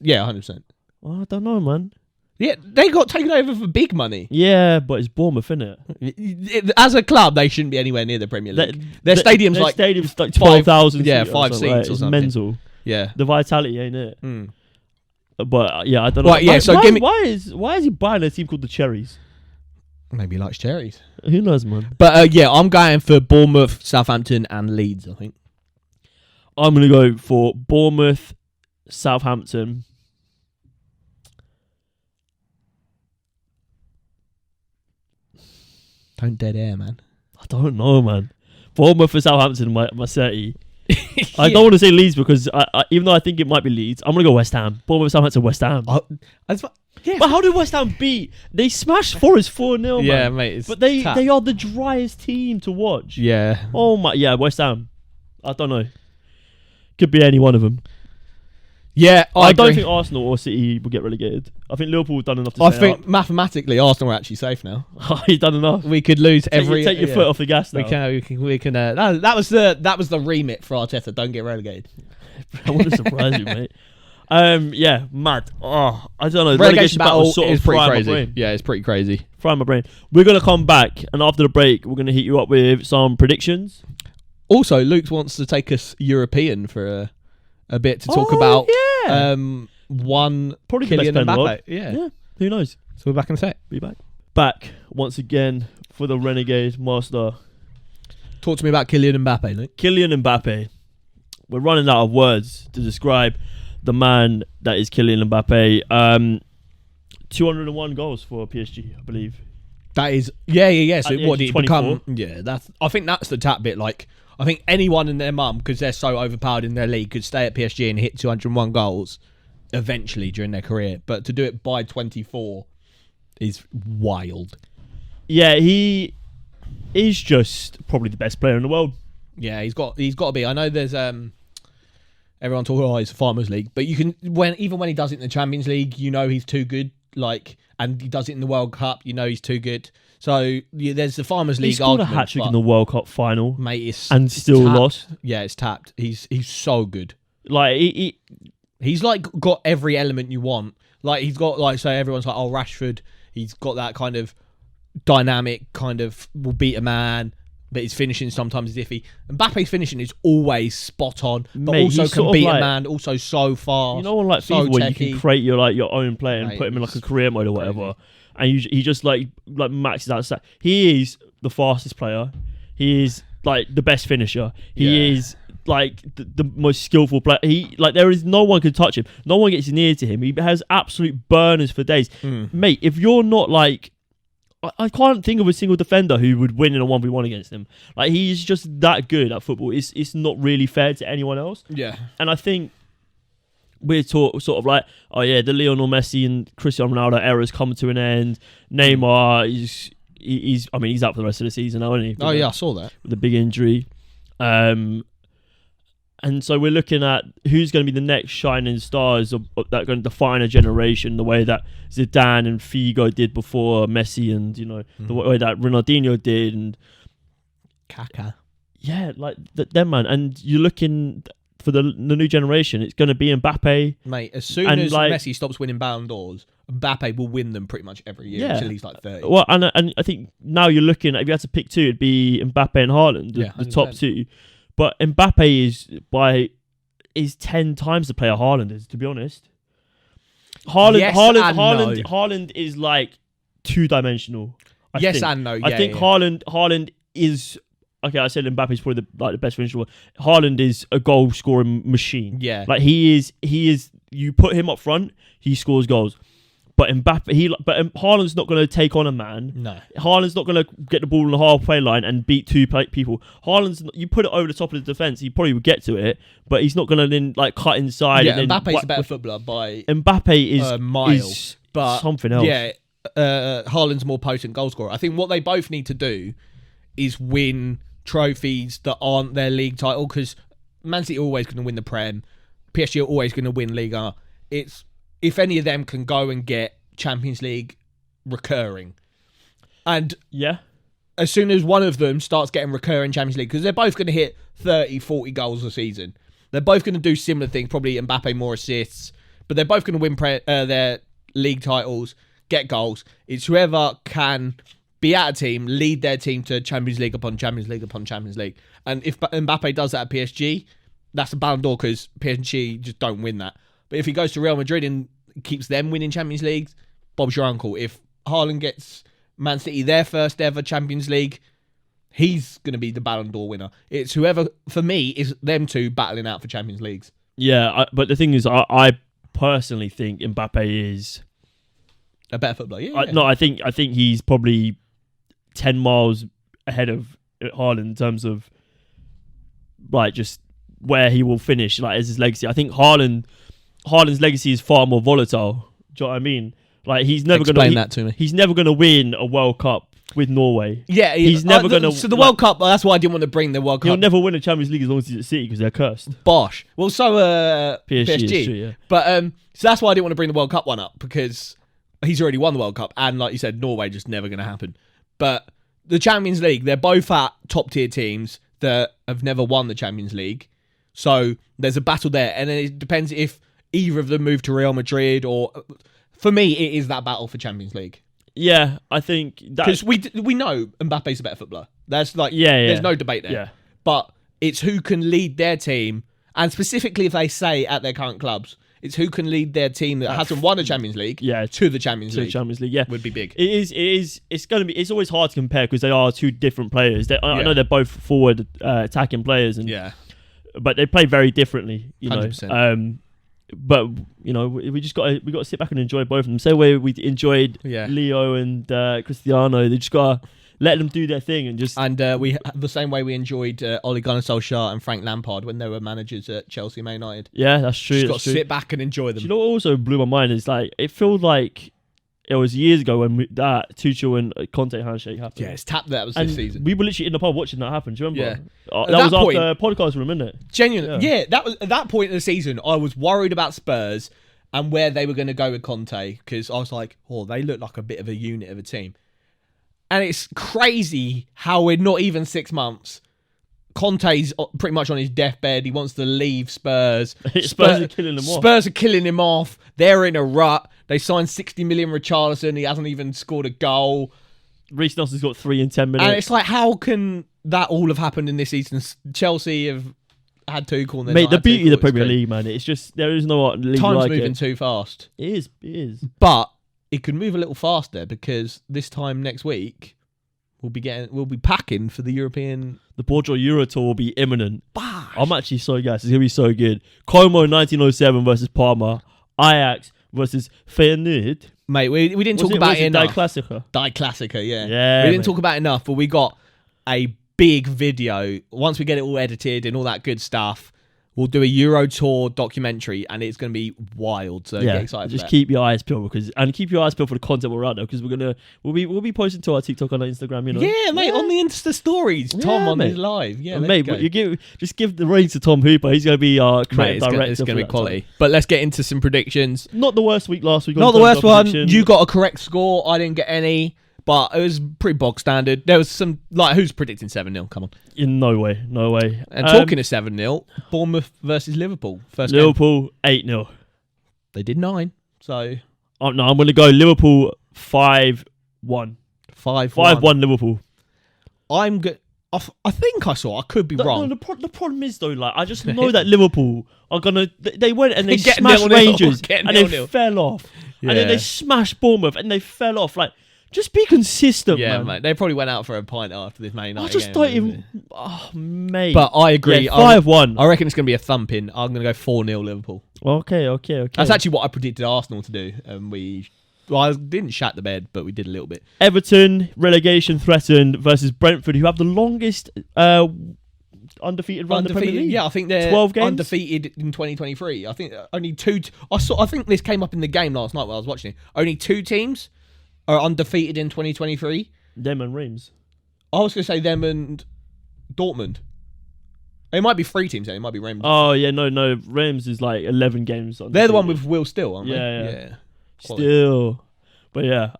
Yeah, 100%. I don't know, man. Yeah, they got taken over for big money. Yeah, but it's Bournemouth, innit? As a club, they shouldn't be anywhere near the Premier League. Their stadium's like 12,000. Yeah, 5 seats or it's something. Mental. Yeah, the vitality, ain't it? Mm. But yeah, I don't know. Right, yeah, why is he buying a team called the Cherries? Maybe he likes cherries. Who knows, man? But yeah, I'm going for Bournemouth, Southampton, and Leeds. I think I'm gonna go for Bournemouth, Southampton. Don't dead air, man. I don't know, man. Bournemouth for Southampton, my 30. I don't want to say Leeds because even though I think it might be Leeds, I'm going to go West Ham. Bournemouth, Southampton, West Ham. But how did West Ham beat? They smashed Forest 4-0, man. Yeah, mate. But they are the driest team to watch. Yeah. Oh, my. Yeah, West Ham. I don't know. Could be any one of them. Yeah, I don't think Arsenal or City will get relegated. I think Liverpool have done enough to I think mathematically Arsenal are actually safe now. You've done enough. We could lose every. Take your foot off the gas now. We can. That was the remit for Arteta. Don't get relegated. That wouldn't surprise you, mate. Yeah, mad. Oh, I don't know. Relegation battle sort is of pretty frying crazy. my brain. Yeah, it's pretty crazy. Frying my brain. We're gonna come back, and after the break, we're gonna hit you up with some predictions. Also, Luke wants to take us European for a bit to talk about. Yeah. One probably Kylian the best Mbappe. Yeah. Who knows? So we're back in a sec. Be back. Back once again for the Renegade Master. Talk to me about Kylian Mbappe, Luke. Kylian Mbappe. We're running out of words to describe the man that is Kylian Mbappe. 201 goals for PSG, I believe. That is, yeah. So what did he 24. become? Yeah, I think that's the tap bit. Like, I think anyone and their mum, because they're so overpowered in their league, could stay at PSG and hit 201 goals eventually during their career. But to do it by 24 is wild. Yeah, he is just probably the best player in the world. Yeah, he's got to be. I know there's everyone talking it's a Farmers League, but you can even when he does it in the Champions League, you know he's too good. Like, and he does it in the World Cup, you know he's too good. So there's the Farmers League. He scored a hat trick in the World Cup final, mate, still lost. Yeah, it's tapped. He's so good. Like he's like got every element you want. Like he's got like, so everyone's like, oh, Rashford. He's got that kind of dynamic, kind of will beat a man, but his finishing sometimes is iffy. Mbappe's finishing is always spot on, but also can beat a man. Also so fast. You know, on like FIFA where you can create your own player and put him in like a career mode or whatever, and he just like maxes out stat. He is the fastest player. He is like the best finisher. He is like the most skillful player. There is no one can touch him. No one gets near to him. He has absolute burners for days, mate. If you're not like, I can't think of a single defender who would win in a 1v1 against him. Like, he's just that good at football. It's not really fair to anyone else. Yeah. And I think we're sort of like, oh yeah, the Lionel Messi and Cristiano Ronaldo era's come to an end. Neymar he's out for the rest of the season now, isn't he? Oh yeah, I saw that. With a big injury. And so we're looking at who's going to be the next shining stars that are going to define a generation, the way that Zidane and Figo did before Messi, and the way that Ronaldinho did, and Kaká. Yeah, like them, man. And you're looking for the new generation. It's going to be Mbappe, mate. As soon as Messi stops winning Ballon d'Ors, Mbappe will win them pretty much every year until he's like 30. Well, and I think now you're looking at, if you had to pick two, it'd be Mbappe and Haaland, the top two. But Mbappe is 10 times the player Haaland is, to be honest. Haaland is like two-dimensional. I think Haaland is, okay, I said Mbappe's probably the best finisher. Haaland is a goal-scoring machine. Yeah. Like he is. You put him up front, he scores goals. But Haaland's not going to take on a man. No. Haaland's not going to get the ball on the halfway line and beat two people. You put it over the top of the defence, he probably would get to it, but he's not going to then like cut inside. Yeah, Mbappe's a better footballer by Mbappe is miles, but something else. Yeah, Haaland's more potent goal scorer. I think what they both need to do is win trophies that aren't their league title, because Man City are always going to win the Prem, PSG are always going to win Liga. It's if any of them can go and get Champions League recurring. And as soon as one of them starts getting recurring Champions League, because they're both going to hit 30, 40 goals a season. They're both going to do similar things, probably Mbappe more assists, but they're both going to win their league titles. get goals. It's whoever can be at a team, lead their team to Champions League upon Champions League upon Champions League. And if Mbappe does that at PSG, that's a Ballon d'Or because PSG just don't win that. But if he goes to Real Madrid and keeps them winning Champions League, Bob's your uncle. If Haaland gets Man City their first ever Champions League, he's going to be the Ballon d'Or winner. It's whoever, for me, is them two battling out for Champions Leagues. Yeah, but the thing is, I personally think Mbappe is a better footballer. Yeah. I think he's probably 10 miles ahead of Haaland in terms of like just where he will finish, like as his legacy. I think Haaland's legacy is far more volatile. Do you know what I mean? Like he's never going to explain that to me. He's never going to win a World Cup with Norway. Yeah, he's never going to. So the World Cup. That's why I didn't want to bring the World Cup. He'll never win a Champions League as long as he's at City because they're cursed. Bosh. Well, so PSG. Is true, yeah. But so that's why I didn't want to bring the World Cup one up because he's already won the World Cup, and like you said, Norway just never going to happen. But the Champions League, they're both at top tier teams that have never won the Champions League. So there's a battle there, and it depends if either of them move to Real Madrid or. For me, it is that battle for Champions League. Yeah, I think that because we know Mbappe's a better footballer. That's like there's no debate there. Yeah. But it's who can lead their team, and specifically if they say at their current clubs, it's who can lead their team that hasn't won a Champions League. To the Champions League. Champions League, yeah, would be big. It is. It's going to be. It's always hard to compare because they are two different players. I know they're both forward attacking players, and but they play very differently. You 100%. know. But we just got to sit back and enjoy both of them. Same way we enjoyed Leo and Cristiano. They just got to let them do their thing and we the same way we enjoyed Ole Gunnar Solskjaer and Frank Lampard when they were managers at Chelsea, Man United. Yeah, that's true. Just got to sit back and enjoy them. Do you know what also blew my mind is like it felt like it was years ago when that Tuchel and Conte handshake happened. Yeah, it's tapped that was and this season. We were literally in the pub watching that happen. Do you remember? Yeah. That was after podcast room, isn't it? Genuinely, yeah. That was at that point in the season. I was worried about Spurs and where they were going to go with Conte because I was like, oh, they look like a bit of a unit of a team. And it's crazy how we're not even 6 months. Conte's pretty much on his deathbed. He wants to leave Spurs. Spurs are killing him off. Spurs are killing him off. They're in a rut. They signed 60 million Richarlison. He hasn't even scored a goal. Reece Nelson's got 3 in 10 minutes. And it's like, how can that all have happened in this season? Chelsea have had Tuchel. Mate, the beauty of the Premier League, man. It's just, there is no league Time's like moving it. too fast. It is. But it could move a little faster because this time next week, we'll be packing for the European. The BoreDraw Euro Tour will be imminent. Bash. I'm actually so gassed. It's gonna be so good. Como 1907 versus Parma. Ajax versus Feyenoord. Mate, we didn't talk about it enough. Die Klassiker. Die Klassiker, yeah. Yeah. We didn't talk about it enough, but we got a big video. Once we get it all edited and all that good stuff, we'll do a Euro Tour documentary, and it's going to be wild. So get excited. Just keep your eyes peeled and keep your eyes peeled for the content we're out there because we'll be posting to our TikTok and our Instagram. You know. Yeah, mate, on the Insta stories. Tom on his live. Yeah, mate. But just give the reins to Tom Hooper. He's going to be our creative director. It's going to be quality. But let's get into some predictions. Not the worst week last week. Not the worst one. You got a correct score. I didn't get any. But it was pretty bog standard. There was some, like, who's predicting 7-0? Come on. In no way. And talking of 7-0, Bournemouth versus Liverpool. Liverpool, 8-0. They did 9, so... Oh, no, I'm going to go Liverpool 5-1. 5-1. 5-1 Liverpool. I'm good. I think I saw. I could be wrong. No, the problem is, though, like, I just know that Liverpool are going to... They went and they smashed Rangers and they fell off. Yeah. And then they smashed Bournemouth and they fell off. Like... Just be consistent, man. Yeah, mate. They probably went out for a pint after this Man United I just game, don't even... Oh, mate. But I agree. Yeah, 5-1. I reckon it's going to be a thumping. I'm going to go 4-0 Liverpool. Okay. That's actually what I predicted Arsenal to do. And I didn't shat the bed, but we did a little bit. Everton, relegation threatened versus Brentford, who have the longest undefeated run in the Premier League. Yeah, I think they're 12 games? undefeated in 2023. I think only 2... I think this came up in the game last night while I was watching it. Only 2 teams... are undefeated in 2023. Them and Reims. I was going to say them and Dortmund. It might be 3 teams then. It might be Reims. Oh, yeah, no. Reims is like 11 games. They're the one with Will Still, aren't they? Yeah. Still. But yeah,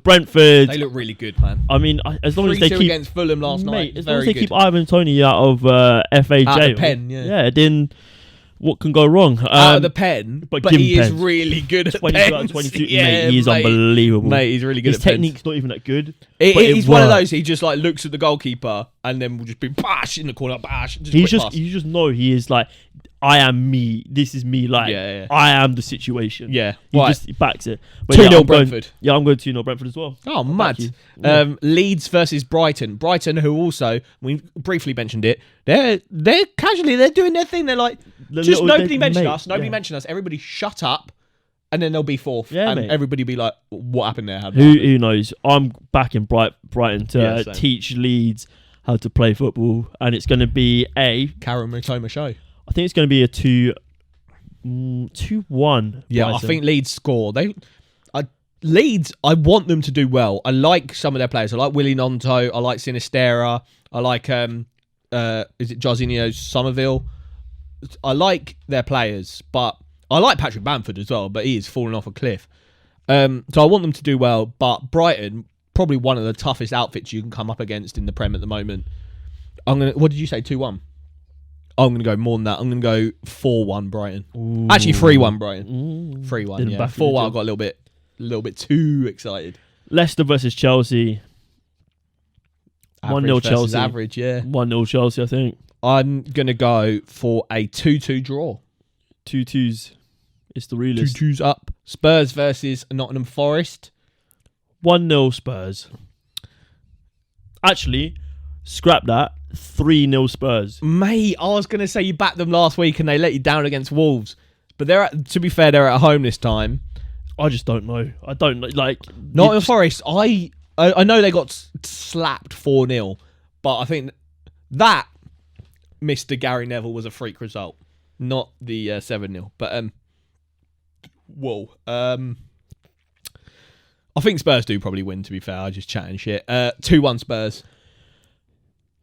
Brentford. They look really good, man. I mean, as long as they keep... against Fulham last night. As long as they keep Ivan Toney out of FA jail. Out of the pen, yeah. Yeah, then... What can go wrong? Out of the pen, but he is really good at 22 22. Mate, he is unbelievable. Mate, he's really good His at pens. technique's not even that good. He's one of those, he just like looks at the goalkeeper and then will just be bash in the corner, bash. You just know he is like, I am me. This is me. Like, I am the situation. Yeah. He just backs it. But 2-0 Brentford. I'm going 2-0 Brentford as well. Oh, mad. Leeds versus Brighton. Brighton, who also, we briefly mentioned it, they're casually, they're doing their thing. They're like, just nobody mention us. Nobody mention us. Everybody shut up. And then they'll be fourth. Yeah, and everybody be like, what happened there? Who knows? I'm back in Brighton to teach Leeds how to play football. And it's going to be Karen Matoma show. I think it's going to be a 2-1. Yeah, Brighton. I think Leeds score. Leeds, I want them to do well. I like some of their players. I like Willie Nonto. I like Sinistera. I like, is it Jorginho Somerville? I like their players, but I like Patrick Bamford as well, but he is falling off a cliff. So I want them to do well, but Brighton, probably one of the toughest outfits you can come up against in the Prem at the moment. What did you say, 2-1? I'm going to go more than that. I'm going to go 4-1 Brighton. Ooh. Actually, 3-1 Brighton. 3-1, yeah. 4-1, I got a little bit too excited. Leicester versus Chelsea. 1-0 Chelsea. Average, yeah. 1-0 Chelsea, I think. I'm going to go for a 2-2 draw. 2-2s. It's the realist. 2-2s up. Spurs versus Nottingham Forest. 1-0 Spurs. Actually, scrap that. 3-0 Spurs. Mate, I was going to say you backed them last week and they let you down against Wolves. But to be fair, they're at home this time. I just don't know. I don't like... Nottingham Forest, I know they got slapped 4-0, but I think that Mr. Gary Neville was a freak result. Not the 7-0. But, whoa. I think Spurs do probably win, to be fair. I'm just chatting shit. 2-1 Spurs.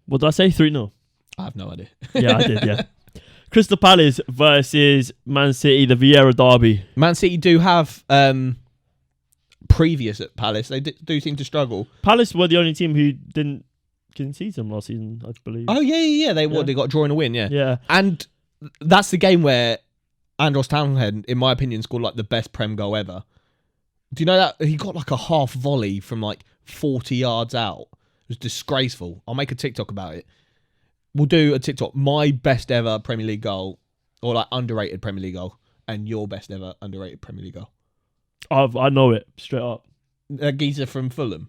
What did I say? 3-0? I have no idea. Yeah, I did, yeah. Crystal Palace versus Man City, the Vieira derby. Man City do have previous at Palace. They do seem to struggle. Palace were the only team who didn't concede them last season, I believe. Oh, yeah. They got a draw and a win, yeah. Yeah. And that's the game where Andros Townsend, in my opinion, scored like the best Prem goal ever. Do you know that? He got like a half volley from like 40 yards out. It was disgraceful. I'll make a TikTok about it. We'll do a TikTok. My best ever Premier League goal, or like underrated Premier League goal, and your best ever underrated Premier League goal. I know it straight up. A geezer from Fulham.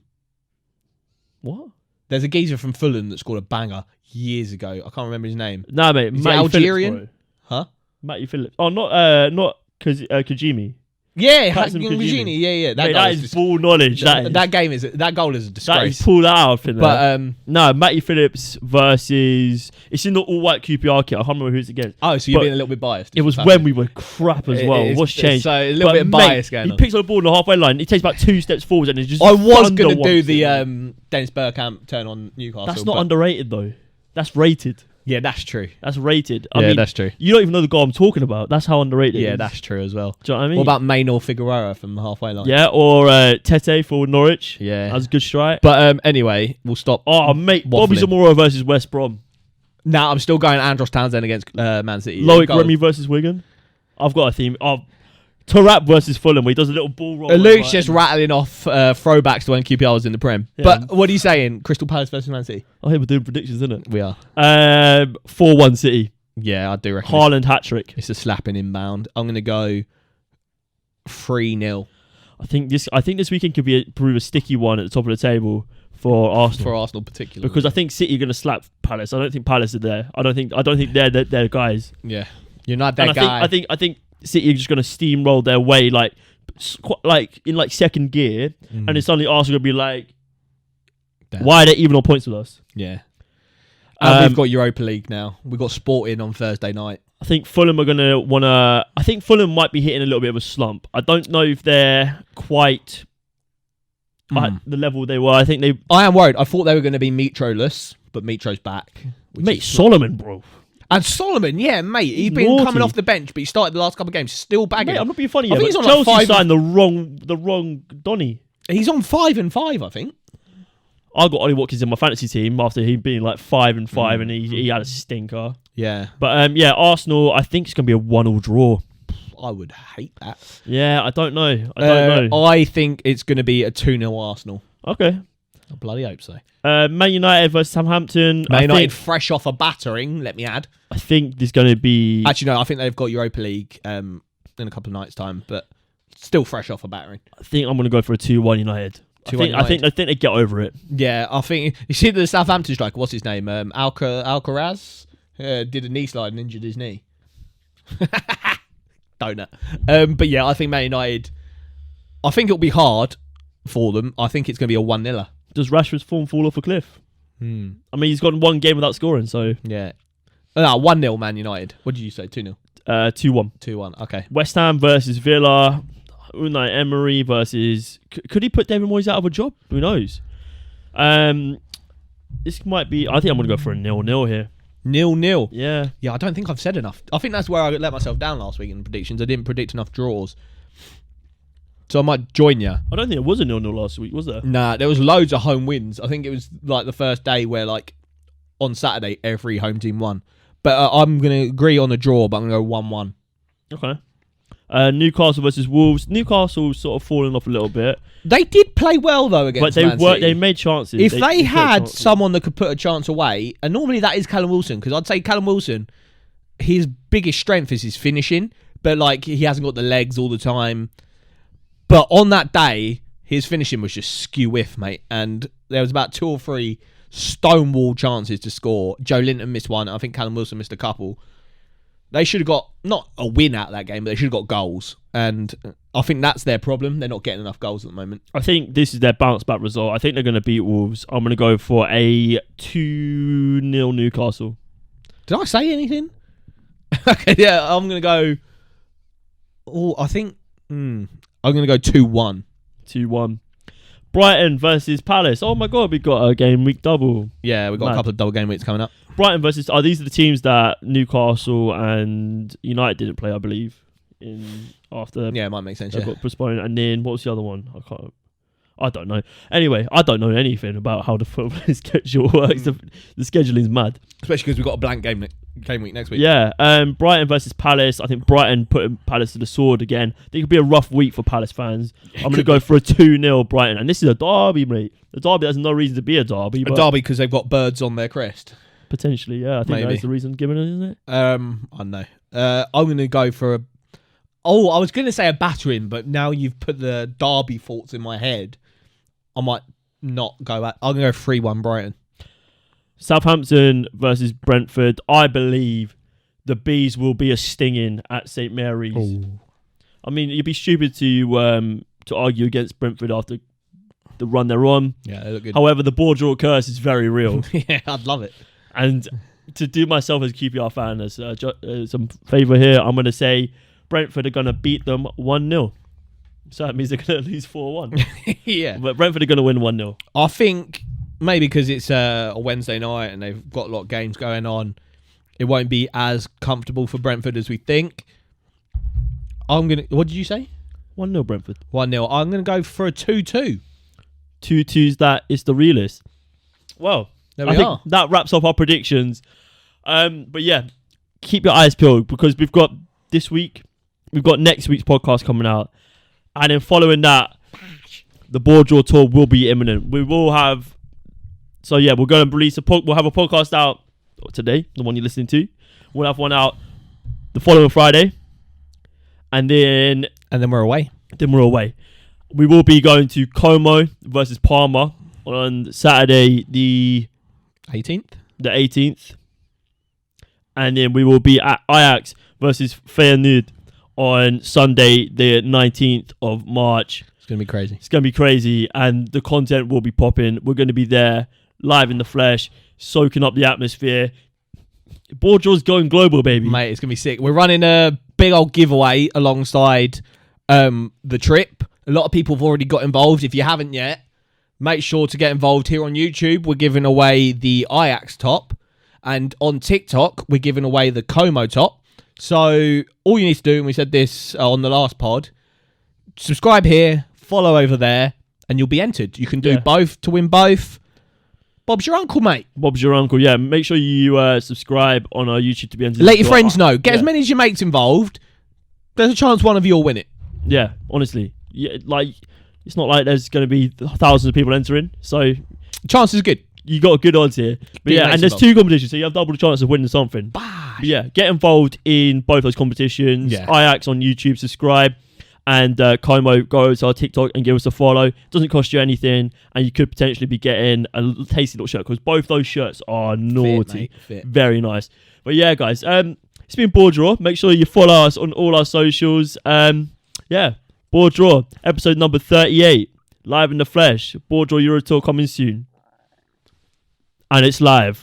What? There's a geezer from Fulham that scored a banger years ago. I can't remember his name. Nah, mate. Is he Algerian? Phillips, huh? Matty Phillips. Oh, not Kajimi. Yeah, Kajimi. Yeah. That is full knowledge. That goal is a disgrace. That is pulled out in there. But no, Matty Phillips versus. It's in the all-white QPR kit. I can't remember who it's against. Oh, so you're being a little bit biased. It was when we were crap as well. What's changed? So a little bit biased going on. He picks up the ball in the halfway line. He takes about 2 steps forward and it's just. I was going to do the Dennis Bergkamp turn on Newcastle. That's not underrated though. That's rated. Yeah, that's true. That's rated. I mean, that's true. You don't even know the goal I'm talking about. That's how underrated it is. Yeah, that's true as well. Do you know what I mean? What about Maynor Figueroa from the halfway line? Yeah, or Tete for Norwich. Yeah. That was a good strike. But anyway, we'll stop. Oh, mate. Bobby Zamora versus West Brom. Now, I'm still going Andros Townsend against Man City. Loic Remy versus Wigan. I've got a theme. Tarap versus Fulham, where he does a little ball roll. Luke's just rattling off throwbacks to when QPR was in the Prem. Yeah. But what are you saying? Crystal Palace versus Man City? Oh, hey, we're doing predictions, isn't it? We are. 4-1 City. Yeah, I do reckon. Haaland hat-trick. It's a slapping inbound. I'm going to go 3-0. I think this weekend could prove a sticky one at the top of the table for Arsenal. For Arsenal particularly. Because I think City are going to slap Palace. I don't think Palace are there. I don't think they're guys. Yeah. You're not that guy. I think City are just going to steamroll their way like in like second gear, and then suddenly Arsenal going to be like, damn. Why are they even on points with us? Yeah. We've got Europa League now. We've got Sporting on Thursday night. I think Fulham are going to want to... I think Fulham might be hitting a little bit of a slump. I don't know if they're quite at the level they were. I am worried. I thought they were going to be Mitro-less, but Mitro's back. Mate, Solomon, bro. And Solomon, yeah, mate. He's been coming off the bench, but he started the last couple of games, still bagging. Mate, I'm not being funny. I think he's on Chelsea like signed the wrong Donny. He's on 5-5, I think. I got Ollie Watkins in my fantasy team after him being like 5-5, and he had a stinker. Yeah. But Arsenal, I think it's going to be a 1-1 draw. I would hate that. Yeah, I don't know. I think it's going to be a 2-0 Arsenal. Okay. I bloody hope so. Man United versus Southampton. Man United fresh off a battering, let me add. I think there's going to be... Actually, no, I think they've got Europa League in a couple of nights' time, but still fresh off a battering. I think I'm going to go for a 2-1 United. I think they get over it. Yeah, I think... You see the Southampton striker, what's his name? Alcaraz? Did a knee slide and injured his knee. Donut. But yeah, I think Man United... I think it'll be hard for them. I think it's going to be a 1-0. Does Rashford's form fall off a cliff? I mean, he's gone one game without scoring, so... Yeah. No, 1-0 Man United. What did you say? 2-0? 2-1. 2-1, okay. West Ham versus Villa. Unai Emery versus... Could he put David Moyes out of a job? Who knows? This might be... I think I'm going to go for a 0-0 here. 0-0? Yeah. Yeah, I don't think I've said enough. I think that's where I let myself down last week in the predictions. I didn't predict enough draws. So I might join you. I don't think it was a 0-0 last week, was there? Nah, there was loads of home wins. I think it was like the first day where, like, on Saturday, every home team won. But I'm going to agree on a draw, but I'm going to go 1-1. Okay. Newcastle versus Wolves. Newcastle sort of fallen off a little bit. They did play well, though, against Man City. They made chances. If they had someone that could put a chance away, and normally that is Callum Wilson, because I'd say Callum Wilson, his biggest strength is his finishing, but, like, he hasn't got the legs all the time. But on that day, his finishing was just skew-whiff, mate. And there was about 2 or 3 stonewall chances to score. Joe Linton missed one. I think Callum Wilson missed a couple. They should have got, not a win out of that game, but they should have got goals. And I think that's their problem. They're not getting enough goals at the moment. I think this is their bounce-back result. I think they're going to beat Wolves. I'm going to go for a 2-0 Newcastle. Did I say anything? Okay, yeah, I'm going to go... Oh, I think... I'm going to go 2-1. 2-1. Brighton versus Palace. Oh my God, we got a game week double. Yeah, we've got a couple of double game weeks coming up. Brighton versus... these are the teams that Newcastle and United didn't play, I believe. After it might make sense. They got postponed. And then, what was the other one? I don't know. Anyway, I don't know anything about how the football schedule works. The scheduling's mad. Especially because we've got a blank game week next week. Yeah. Brighton versus Palace. I think Brighton putting Palace to the sword again. I think it'll be a rough week for Palace fans. I'm going to go for a 2-0 Brighton. And this is a derby, mate. The derby has no reason to be a derby. A derby because they've got birds on their crest. Potentially, yeah. I think that's the reason given, isn't it? I don't know. I'm going to go for a... Oh, I was going to say a battering, but now you've put the derby thoughts in my head. I might not go back. I'm going to go 3-1 Brighton. Southampton versus Brentford. I believe the Bees will be a stinging at St Mary's. Ooh. I mean, you'd be stupid to argue against Brentford after the run they're on. Yeah, they look good. However, the BoreDraw curse is very real. Yeah, I'd love it. And to do myself as a QPR fan as some favour here, I'm going to say Brentford are going to beat them 1-0. So that means they're going to lose 4-1. Yeah. But Brentford are going to win 1-0. I think maybe because it's a Wednesday night and they've got a lot of games going on, it won't be as comfortable for Brentford as we think. What did you say? 1-0 Brentford. 1-0. I'm going to go for a 2-2. 2-2's that is the realist. Well, I think that wraps up our predictions. But yeah, keep your eyes peeled because we've got next week's podcast coming out. And then following that, the BoreDraw tour will be imminent. We will have... So yeah, we're going to release we'll have a podcast out today, the one you're listening to. We'll have one out the following Friday. And then we're away. We will be going to Como versus Parma on Saturday the 18th. And then we will be at Ajax versus Feyenoord on Sunday the 19th of March. It's going to be crazy. And the content will be popping. We're going to be there live in the flesh, soaking up the atmosphere. BoreDraw's going global, baby. Mate, it's going to be sick. We're running a big old giveaway alongside the trip. A lot of people have already got involved. If you haven't yet, make sure to get involved here on YouTube. We're giving away the Ajax top. And on TikTok, we're giving away the Como top. So all you need to do, and we said this on the last pod, subscribe here, follow over there, and you'll be entered. You can do both to win both. Bob's your uncle, mate. Bob's your uncle. Yeah, make sure you subscribe on our YouTube to be entered. Let your friends know. Get as many as your mates involved. There's a chance one of you will win it. Yeah, honestly. Yeah, like, it's not like there's going to be thousands of people entering, so chance is good. You got a good odds here. But yeah, and there's 2 competitions, so you have double the chance of winning something. But yeah, get involved in both those competitions. Yeah. Ajax on YouTube, subscribe. And Kaimo, go over to our TikTok and give us a follow. Doesn't cost you anything, and you could potentially be getting a tasty little shirt, because both those shirts are naughty. Fit. Very nice. But yeah, guys, it's been BoreDraw. Make sure you follow us on all our socials. Yeah, BoreDraw, episode number 38, live in the flesh. BoreDraw Euro Tour coming soon. And it's live.